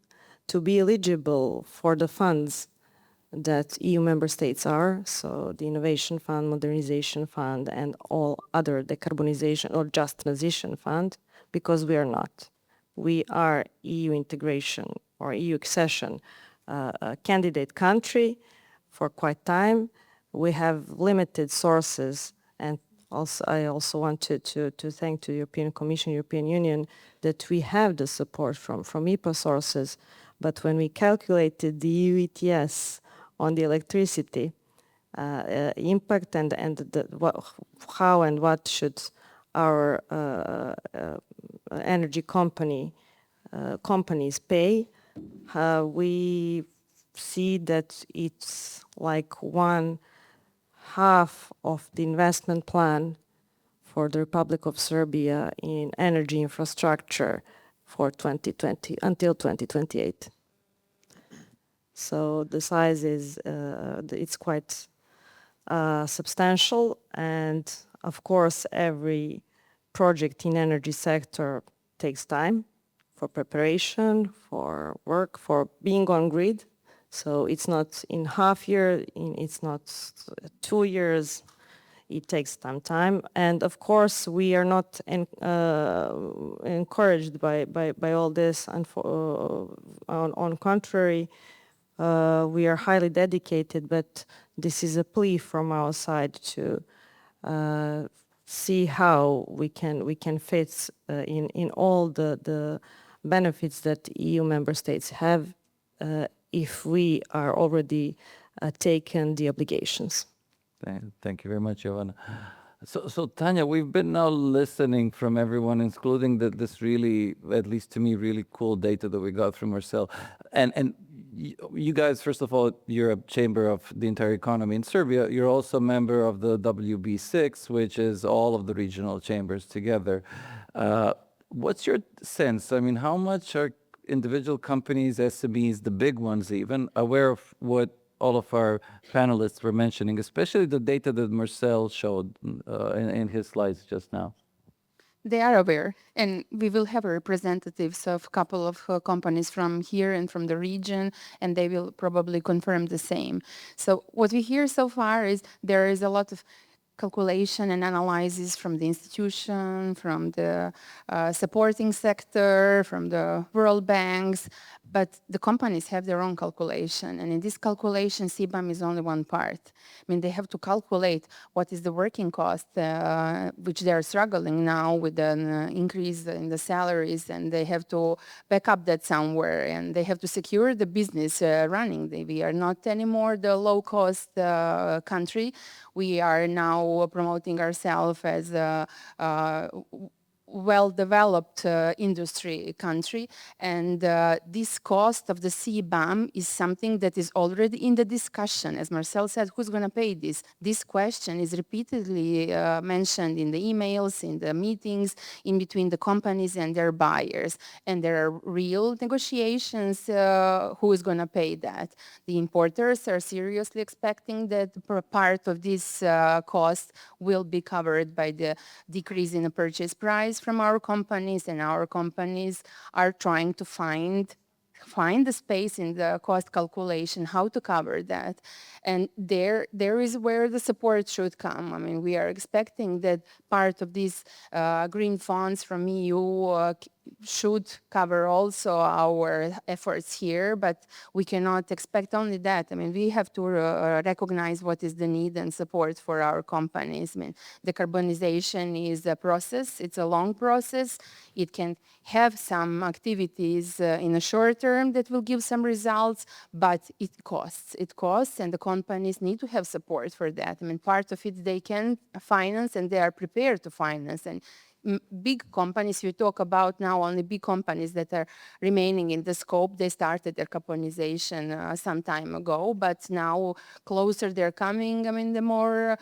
to be eligible for the funds that EU member states are, so the Innovation Fund, Modernization Fund, and all other decarbonization or just transition fund, because we are not. We are EU integration or EU accession candidate country for quite time. We have limited sources, and I also want to thank the European Commission, European Union, that we have the support from EPA sources. But when we calculated the EU ETS on the electricity impact and how and what should our energy companies pay, we see that it's like 1/2 of the investment plan for the Republic of Serbia in energy infrastructure for 2020 until 2028. So the size is it's quite substantial, and of course every project in energy sector takes time for preparation, for work, for being on grid. So it's not in half year, it's not 2 years, it takes some time. And of course we are not encouraged by all this, and on contrary, we are highly dedicated, but this is a plea from our side to see how we can fit in all the benefits that EU member states have if we are already taken the obligations. Thank you very much, Jovana. So Tanja, we've been now listening from everyone, including this really, at least to me, really cool data that we got from Marcel. And you guys, first of all, you're a chamber of the entire economy in Serbia. You're also a member of the WB6, which is all of the regional chambers together. What's your sense? I mean, how much are individual companies, SMEs, the big ones even, aware of what all of our panelists were mentioning, especially the data that Marcel showed in his slides just now? They are aware, and we will have representatives of a couple of companies from here and from the region, and they will probably confirm the same. So what we hear so far is there is a lot of calculation and analysis from the institution, from the supporting sector, from the world banks, but the companies have their own calculation. And in this calculation, CBAM is only one part. I mean, they have to calculate what is the working cost, which they are struggling now with an increase in the salaries, and they have to back up that somewhere, and they have to secure the business running. We are not anymore the low-cost country. We are now promoting ourselves as well-developed industry country, and this cost of the CBAM is something that is already in the discussion. As Marcel said, who's going to pay this? This question is repeatedly mentioned in the emails, in the meetings, in between the companies and their buyers. And there are real negotiations who is going to pay that. The importers are seriously expecting that part of this cost will be covered by the decrease in the purchase price from our companies, and our companies are trying to find the space in the cost calculation, how to cover that. And there is where the support should come. I mean, we are expecting that part of these green funds from EU should cover also our efforts here, but we cannot expect only that. I mean, we have to recognize what is the need and support for our companies. I mean, decarbonization is a process. It's a long process. It can have some activities in the short term that will give some results, but it costs. It costs, and the companies need to have support for that. I mean, part of it they can finance, and they are prepared to finance. And big companies, you talk about now only big companies that are remaining in the scope. They started their decarbonization some time ago, but now closer they're coming. I mean, the more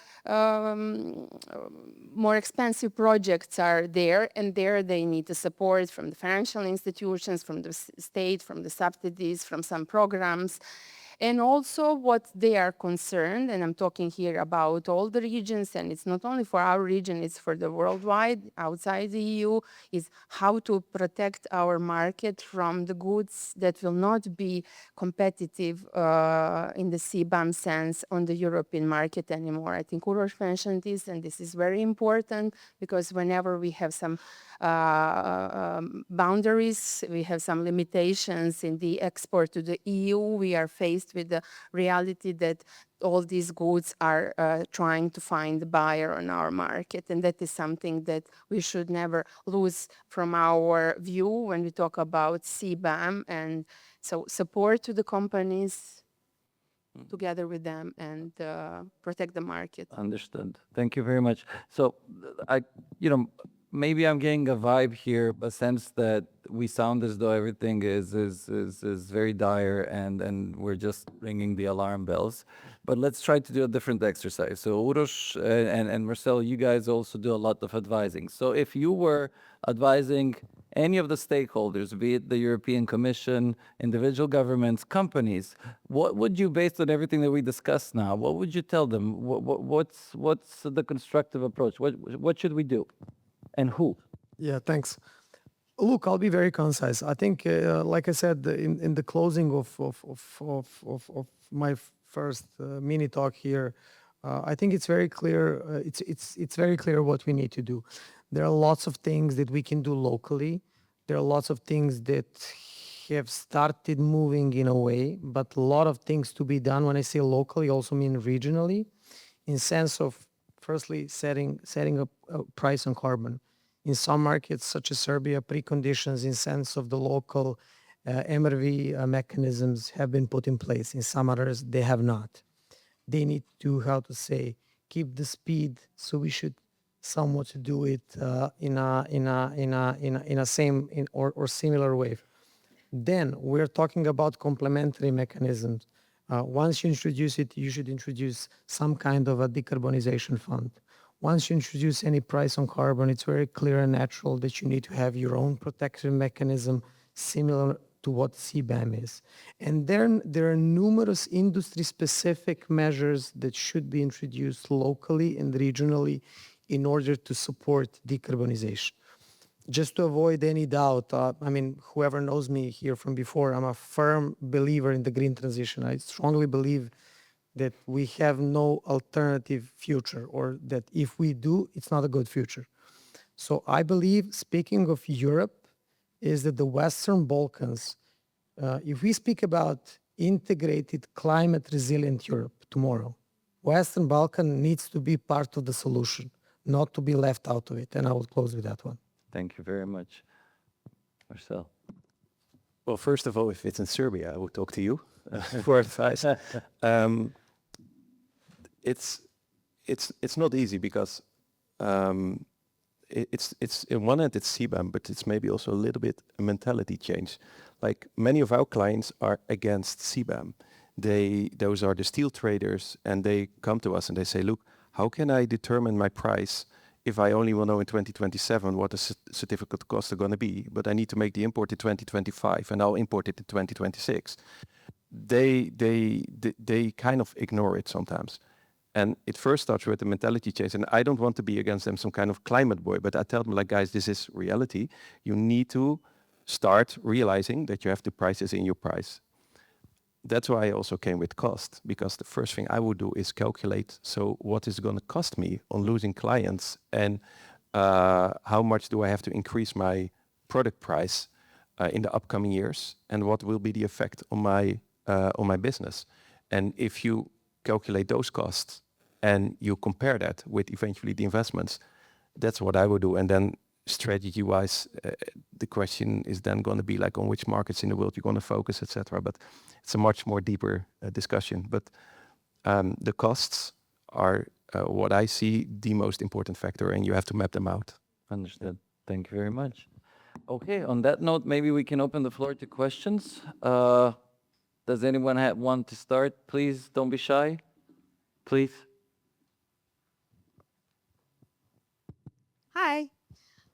expensive projects are there, and there they need the support from the financial institutions, from the state, from the subsidies, from some programs. And also what they are concerned, and I'm talking here about all the regions, and it's not only for our region, it's for the worldwide, outside the EU, is how to protect our market from the goods that will not be competitive in the CBAM sense on the European market anymore. I think Uroš mentioned this, and this is very important, because whenever we have some boundaries, we have some limitations in the export to the EU, we are faced with the reality that all these goods are trying to find a buyer on our market. And that is something that we should never lose from our view when we talk about CBAM. And so support to the companies together with them and protect the market. Understood. Thank you very much. So maybe I'm getting a vibe here, a sense that we sound as though everything is very dire and we're just ringing the alarm bells. But let's try to do a different exercise. So Uroš and Marcel, you guys also do a lot of advising. So if you were advising any of the stakeholders, be it the European Commission, individual governments, companies, what would you, based on everything that we discussed now, what would you tell them? What's the constructive approach? What should we do? And who? Yeah, thanks. Look, I'll be very concise. I think, like I said in the closing of my first mini talk here, I think it's very clear. It's very clear what we need to do. There are lots of things that we can do locally. There are lots of things that have started moving in a way, but a lot of things to be done. When I say locally, also mean regionally, in sense of firstly setting up a price on carbon. In some markets, such as Serbia, preconditions in sense of the local MRV mechanisms have been put in place. In some others, they have not. They need to, keep the speed. So we should somewhat do it in a same or similar way. Then we're talking about complementary mechanisms. Once you introduce it, you should introduce some kind of a decarbonization fund. Once you introduce any price on carbon, it's very clear and natural that you need to have your own protection mechanism similar to what CBAM is. And then there are numerous industry-specific measures that should be introduced locally and regionally in order to support decarbonization. Just to avoid any doubt, whoever knows me here from before, I'm a firm believer in the green transition. I strongly believe that we have no alternative future, or that if we do, it's not a good future. So I believe, speaking of Europe, is that the Western Balkans, if we speak about integrated climate resilient Europe tomorrow, Western Balkan needs to be part of the solution, not to be left out of it. And I will close with that one. Thank you very much. Marcel. Well, first of all, if it's in Serbia, I will talk to you for advice. It's not easy because it's in one hand it's CBAM, but it's maybe also a little bit a mentality change. Like many of our clients are against CBAM. Those are the steel traders, and they come to us and they say, look, how can I determine my price if I only will know in 2027 what the certificate costs are going to be, but I need to make the import in 2025 and I'll import it in 2026. They kind of ignore it sometimes. And it first starts with the mentality change. And I don't want to be against them some kind of climate boy, but I tell them like, guys, this is reality. You need to start realizing that you have to price this in your price. That's why I also came with cost, because the first thing I would do is calculate, so what is going to cost me on losing clients, and how much do I have to increase my product price in the upcoming years, and what will be the effect on my business. And if you calculate those costs and you compare that with eventually the investments, that's what I would do. And then strategy-wise, the question is then going to be like on which markets in the world you're going to focus, etc. But it's a much more deeper discussion. But the costs are what I see the most important factor, and you have to map them out. Understood. Thank you very much. Okay, on that note, maybe we can open the floor to questions. Does anyone want to start? Please don't be shy. Please. Hi,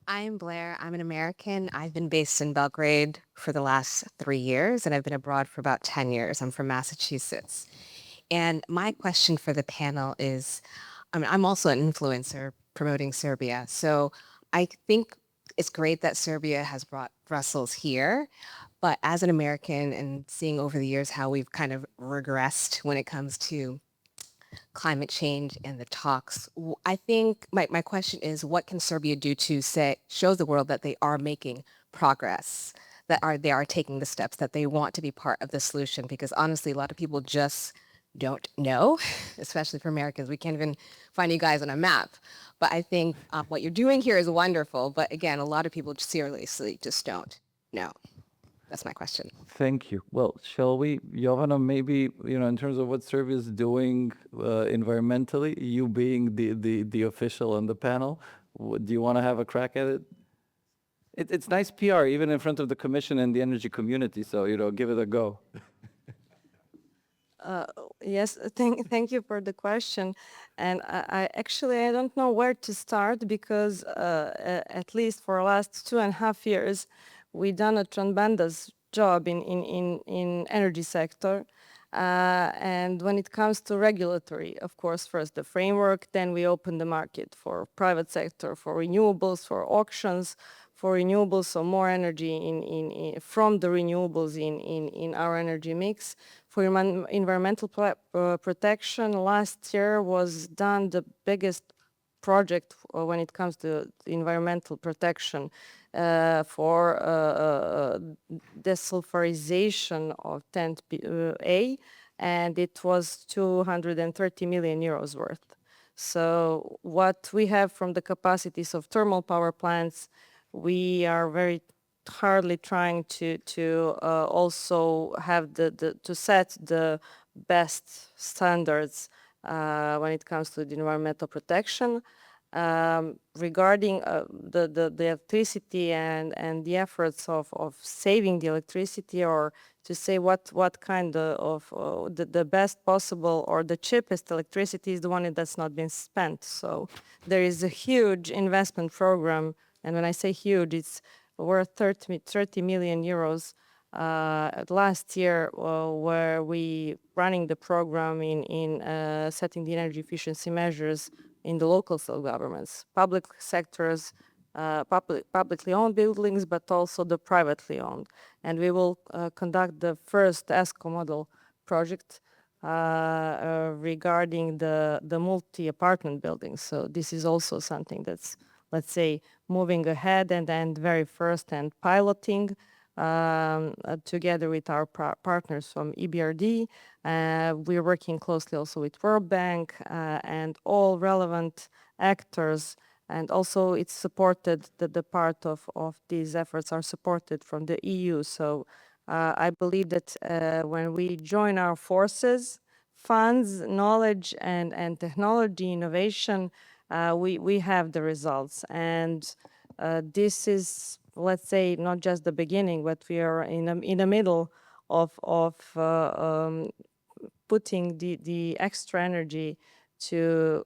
I'm Blair. I'm an American. I've been based in Belgrade for the last 3 years, and I've been abroad for about 10 years. I'm from Massachusetts. And my question for the panel is, I'm also an influencer promoting Serbia. So I think it's great that Serbia has brought Brussels here. But as an American and seeing over the years how we've kind of regressed when it comes to climate change and the talks, I think my question is, what can Serbia do to show the world that they are making progress, that they are taking the steps, that they want to be part of the solution? Because honestly, a lot of people just don't know, especially for Americans. We can't even find you guys on a map. But I think what you're doing here is wonderful. But again, a lot of people seriously just don't know. That's my question. Thank you. Well, shall we, Jovana, maybe, in terms of what Serbia is doing environmentally, you being the official on the panel, do you want to have a crack at it? It's nice PR, even in front of the Commission and the energy community, so, give it a go. Yes, thank you for the question. And I don't know where to start, because at least for the last 2.5 years, we done a tremendous job in energy sector. And when it comes to regulatory, of course, first the framework, then we open the market for private sector, for renewables, for auctions, for renewables, so more energy from the renewables in our energy mix. For environmental protection, last year was done the biggest project when it comes to environmental protection for desulfurization of 10A, and it was 230 million euros worth. So what we have from the capacities of thermal power plants, we are very hardly trying to also have to set the best standards when it comes to the environmental protection. Regarding the electricity and the efforts of saving the electricity, or to say what kind of the best possible or the cheapest electricity is the one that's not been spent. So there is a huge investment program, and when I say huge, it's worth 30 million euros last year, where we running the program in setting the energy efficiency measures in the local self-governments, public sectors, publicly owned buildings, but also the privately owned. And we will conduct the first ESCO model project regarding the multi-apartment buildings. So this is also something that's, let's say, moving ahead and very first and piloting together with our partners from EBRD. We're working closely also with World Bank and all relevant actors, and also it's supported, the part of these efforts are supported from the EU. So I believe that when we join our forces, funds, knowledge and technology innovation, we have the results. And this is, let's say, not just the beginning, but we are in the middle of putting the extra energy to,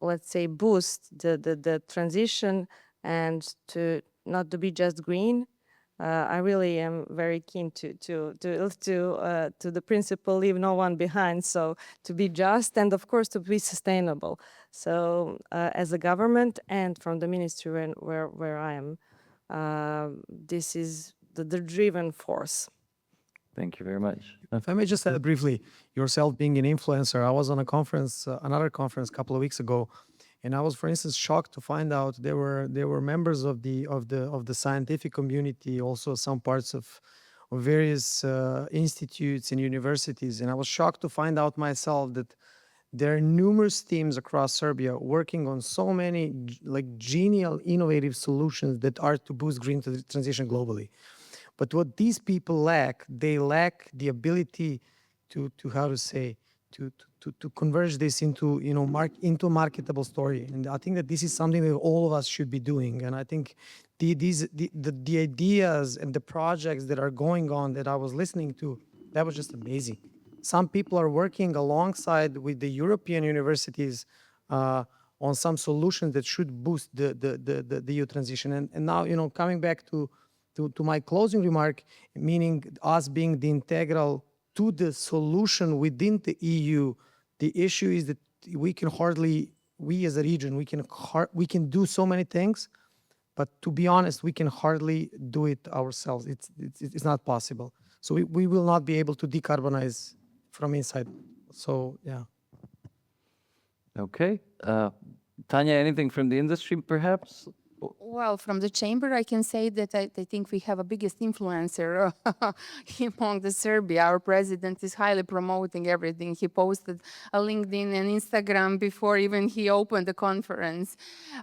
let's say, boost the transition and to not to be just green. I really am very keen to the principle, leave no one behind. So to be just and of course to be sustainable. So as a government and from the ministry where I am, this is the driven force. Thank you very much. If I may just add briefly, yourself being an influencer, I was on a conference, another conference a couple of weeks ago, and I was, for instance, shocked to find out there were members of the scientific community, also some parts of various institutes and universities, and I was shocked to find out myself that there are numerous teams across Serbia working on so many like genial, innovative solutions that are to boost green transition globally. But what these people lack, they lack the ability to how to say, to converge this into, you know, into a marketable story. And I think that this is something that all of us should be doing. And I think the ideas and the projects that are going on that I was listening to, that was just amazing. Some people are working alongside with the European universities on some solutions that should boost the EU transition. And now, you know, coming back to my closing remark, meaning us being the integral to the solution within the EU, the issue is that we as a region, we can do so many things, but to be honest, we can hardly do it ourselves. It's not possible. So we will not be able to decarbonize from inside. So, yeah. Okay. Tanja, anything from the industry, perhaps? Well, from the chamber, I can say that I think we have a biggest influencer among the Serbia. Our president is highly promoting everything. He posted a LinkedIn and Instagram before even he opened the conference.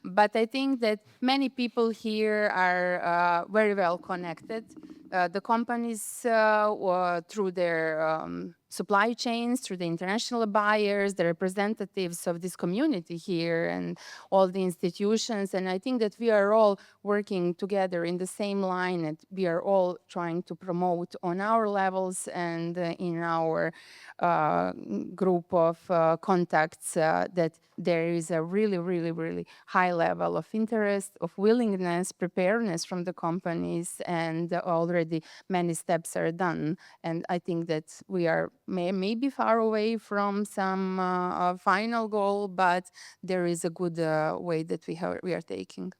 But I think that many people here are very well connected. The companies through their supply chains, through the international buyers, the representatives of this community here and all the institutions. And I think that we are all working together in the same line, and we are all trying to promote on our levels and in our group of contacts that there is a really, really, really high level of interest, of willingness, preparedness from the companies, and already many steps are done. And I think that we are maybe far away from some final goal, but there is a good way that we are taking.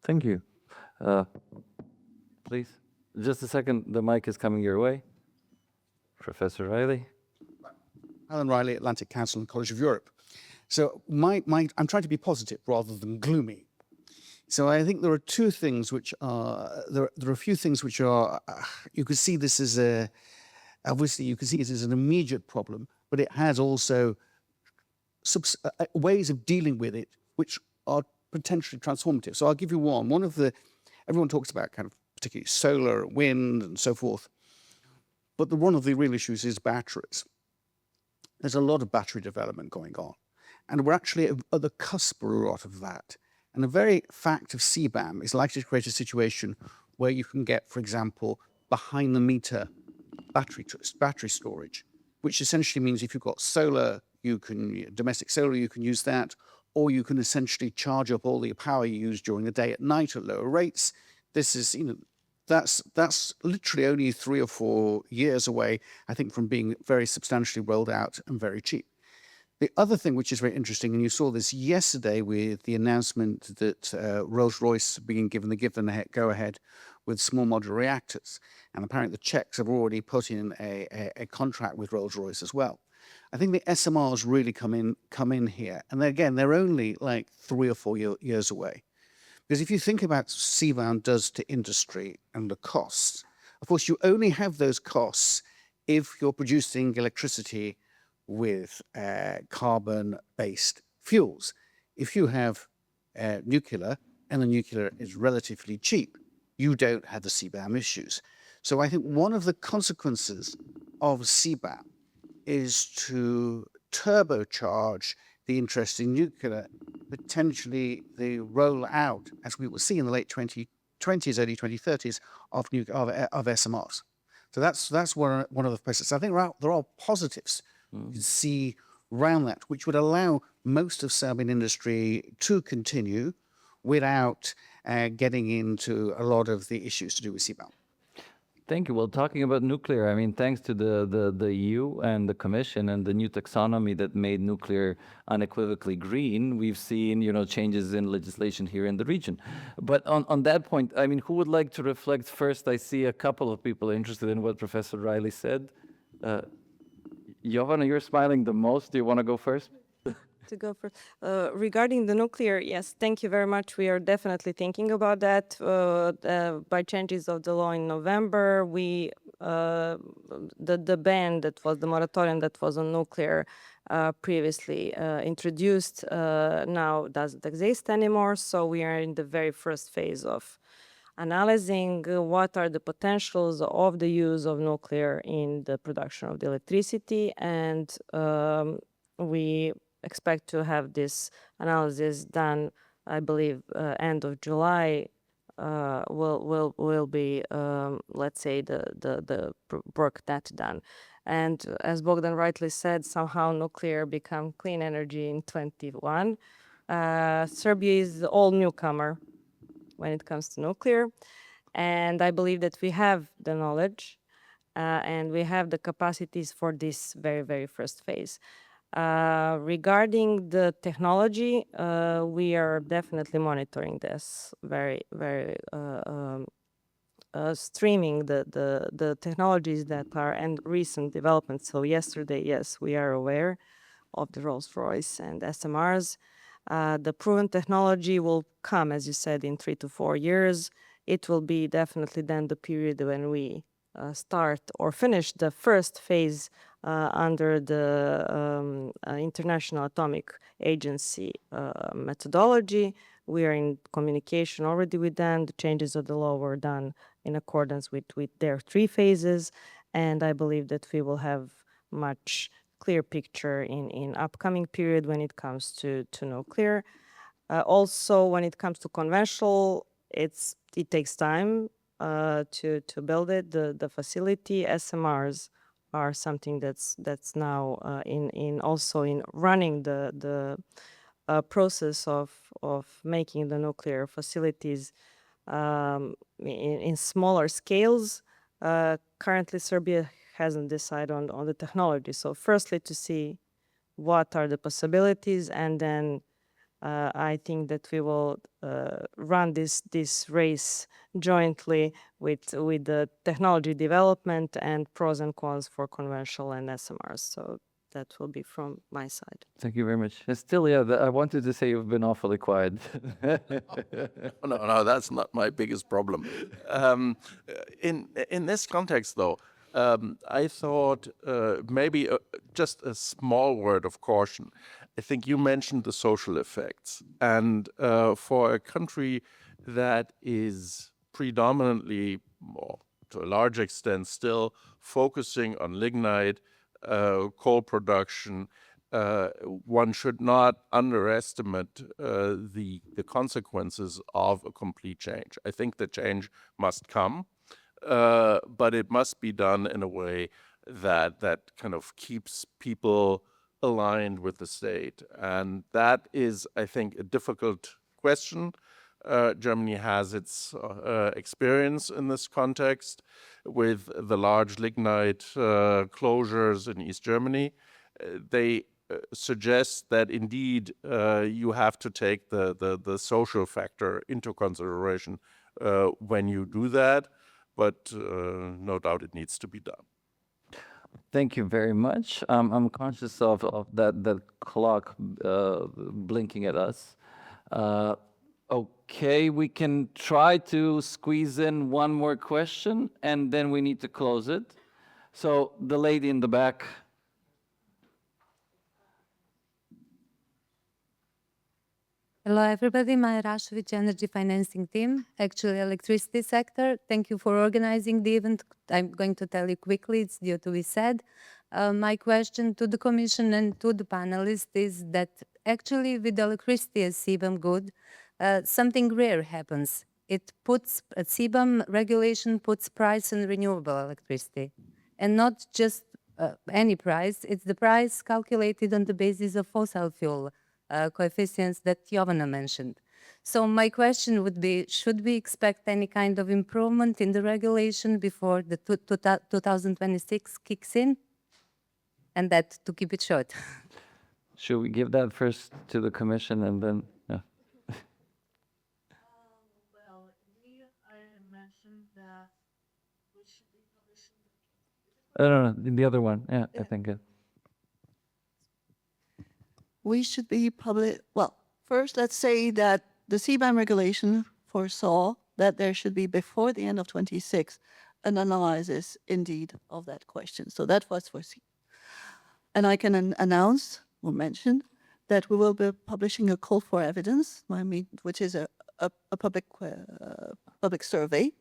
Thank you. Please, just a second. The mic is coming your way. Professor Riley. Alan Riley, Atlantic Council and College of Europe. So I'm trying to be positive rather than gloomy. So I think there are two things which are, there are a few things which are, you could see this as obviously you can see it as an immediate problem, but it has also ways of dealing with it which are potentially transformative. So I'll give you one. Everyone talks about kind of particularly solar, wind and so forth, but one of the real issues is batteries. There's a lot of battery development going on, and we're actually at the cusp of a lot of that. And the very fact of CBAM is likely to create a situation where you can get, for example, behind-the-meter battery storage, which essentially means if you've got solar, domestic solar, you can use that, or you can essentially charge up all the power you use during the day at night at lower rates. This is, that's literally only 3 or 4 years away, I think, from being very substantially rolled out and very cheap. The other thing which is very interesting, and you saw this yesterday with the announcement that Rolls-Royce being given the go-ahead with small modular reactors, and apparently the Czechs have already put in a contract with Rolls-Royce as well. I think the SMRs really come in here, and again, they're only like 3 or 4 years away. Because if you think about CBAM does to industry and the costs, of course, you only have those costs if you're producing electricity with carbon-based fuels. If you have nuclear, and the nuclear is relatively cheap, you don't have the CBAM issues. So I think one of the consequences of CBAM is to turbocharge the interest in nuclear potentially the rollout, as we will see in the late 2020s, early 2030s, of SMRs. So that's one of the places. I think there are positives you see around that, which would allow most of Serbian industry to continue without getting into a lot of the issues to do with CBAM. Thank you. Well, talking about nuclear, I mean, thanks to the EU and the Commission and the new taxonomy that made nuclear unequivocally green, we've seen, changes in legislation here in the region. But on that point, I mean, who would like to reflect first? I see a couple of people interested in what Professor Riley said. Jovana, you're smiling the most. Do you want to go first? To go first. Regarding the nuclear, yes, thank you very much. We are definitely thinking about that. By changes of the law in November, the ban that was the moratorium that was on nuclear previously introduced now doesn't exist anymore. So we are in the very first phase of analyzing what are the potentials of the use of nuclear in the production of the electricity, and we expect to have this analysis done, I believe, end of July. Will be, let's say, the work that's done. And as Bogdan rightly said, somehow nuclear become clean energy in 21. Serbia is the all newcomer when it comes to nuclear. And I believe that we have the knowledge and we have the capacities for this very, very first phase. Regarding the technology, we are definitely monitoring this very, very streaming the technologies that are and recent developments. So yesterday, yes, we are aware of the Rolls-Royce and SMRs. The proven technology will come, as you said, in 3 to 4 years. It will be definitely then the period when we start or finish the first phase under the International Atomic Agency methodology. We are in communication already with them. The changes of the law were done in accordance with their 3 phases. And I believe that we will have much clear picture in upcoming period when it comes to nuclear. Also, when it comes to conventional, it takes time to build it. The facility SMRs are something that's now also in running the process of making the nuclear facilities in smaller scales. Currently, Serbia hasn't decided on the technology. So firstly, to see what are the possibilities, and then I think that we will run this race jointly with the technology development and pros and cons for conventional and SMRs. So that will be from my side. Thank you very much. Still, I wanted to say you've been awfully quiet. No, that's not my biggest problem. In this context, though, I thought maybe just a small word of caution. I think you mentioned the social effects. And for a country that is predominantly, or to a large extent, still focusing on lignite, coal production, one should not underestimate the consequences of a complete change. I think the change must come, but it must be done in a way that kind of keeps people aligned with the state. And that is, I think, a difficult question. Germany has its experience in this context with the large lignite closures in East Germany. They suggest that indeed you have to take the social factor into consideration when you do that, but no doubt it needs to be done. Thank you very much. I'm conscious of that clock blinking at us. Okay, we can try to squeeze in one more question, and then we need to close it. So the lady in the back. Hello, everybody. Maja Rašović, Energy Financing Team, actually electricity sector. Thank you for organizing the event. I'm going to tell you quickly, it's due to be said. My question to the Commission and to the panelists is that actually with electricity as CBAM good, something rare happens. It puts, CBAM regulation puts price on renewable electricity, and not just any price, it's the price calculated on the basis of fossil fuel coefficients that Jovana mentioned. So my question would be, should we expect any kind of improvement in the regulation before the 2026 kicks in? And that, to keep it short. Should we give that first to the Commission and then? Yeah. Well, I mentioned that we should be publishing. No, the other one. Yeah, I think it. We should be well, first let's say that the CBAM regulation foresaw that there should be, before the end of 26, an analysis indeed of that question. So that was foreseen. And I can announce or mention that we will be publishing a call for evidence, which is a public survey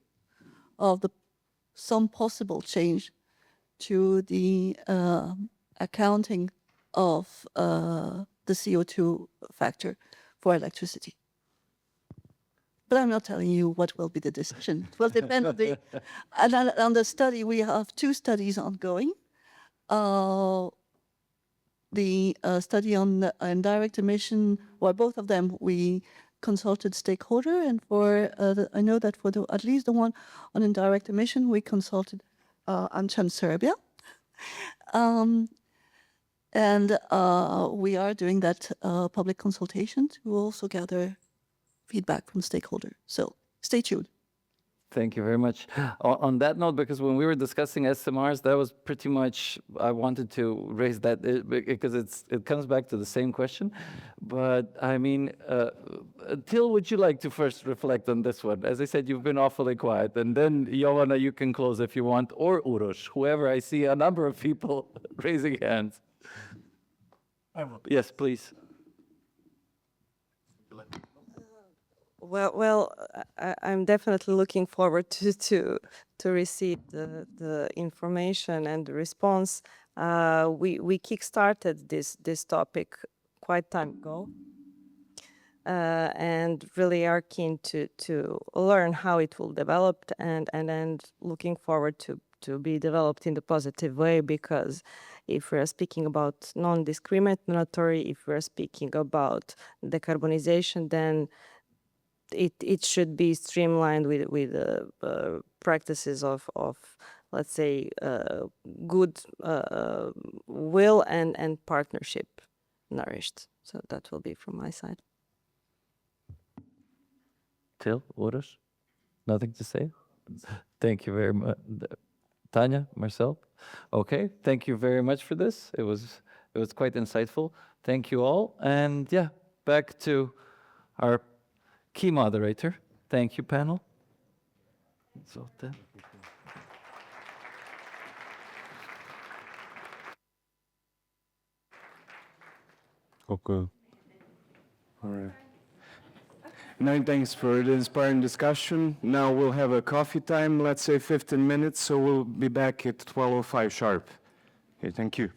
of some possible change to the accounting of the CO2 factor for electricity. But I'm not telling you what will be the decision. It will depend on the study. We have 2 studies ongoing. The study on indirect emission, well, both of them we consulted stakeholder, and I know that for at least the one on indirect emission, we consulted Untitled Serbia. And we are doing that public consultation to also gather feedback from stakeholders. So stay tuned. Thank you very much. On that note, because when we were discussing SMRs, that was pretty much, I wanted to raise that because it comes back to the same question. But I mean, Till, would you like to first reflect on this one? As I said, you've been awfully quiet. And then, Jovana, you can close if you want, or Uroš, whoever. I see a number of people raising hands. I will. Yes, please. Well, I'm definitely looking forward to receive the information and the response. We kickstarted this topic quite time ago, and really are keen to learn how it will develop, and looking forward to be developed in the positive way, because if we're speaking about non-discriminatory, if we're speaking about decarbonization, then it should be streamlined with practices of let's say good will and partnership nourished. So that will be from my side. Till, Uroš, nothing to say? Thank you very much. Tanja, Marcel? Okay, thank you very much for this. It was quite insightful. Thank you all. And yeah, back to our key moderator. Thank you, panel. So then. Okay. All right. Many thanks for the inspiring discussion. Now we'll have a coffee time, let's say 15 minutes, so we'll be back at 12:05 sharp. Okay, thank you.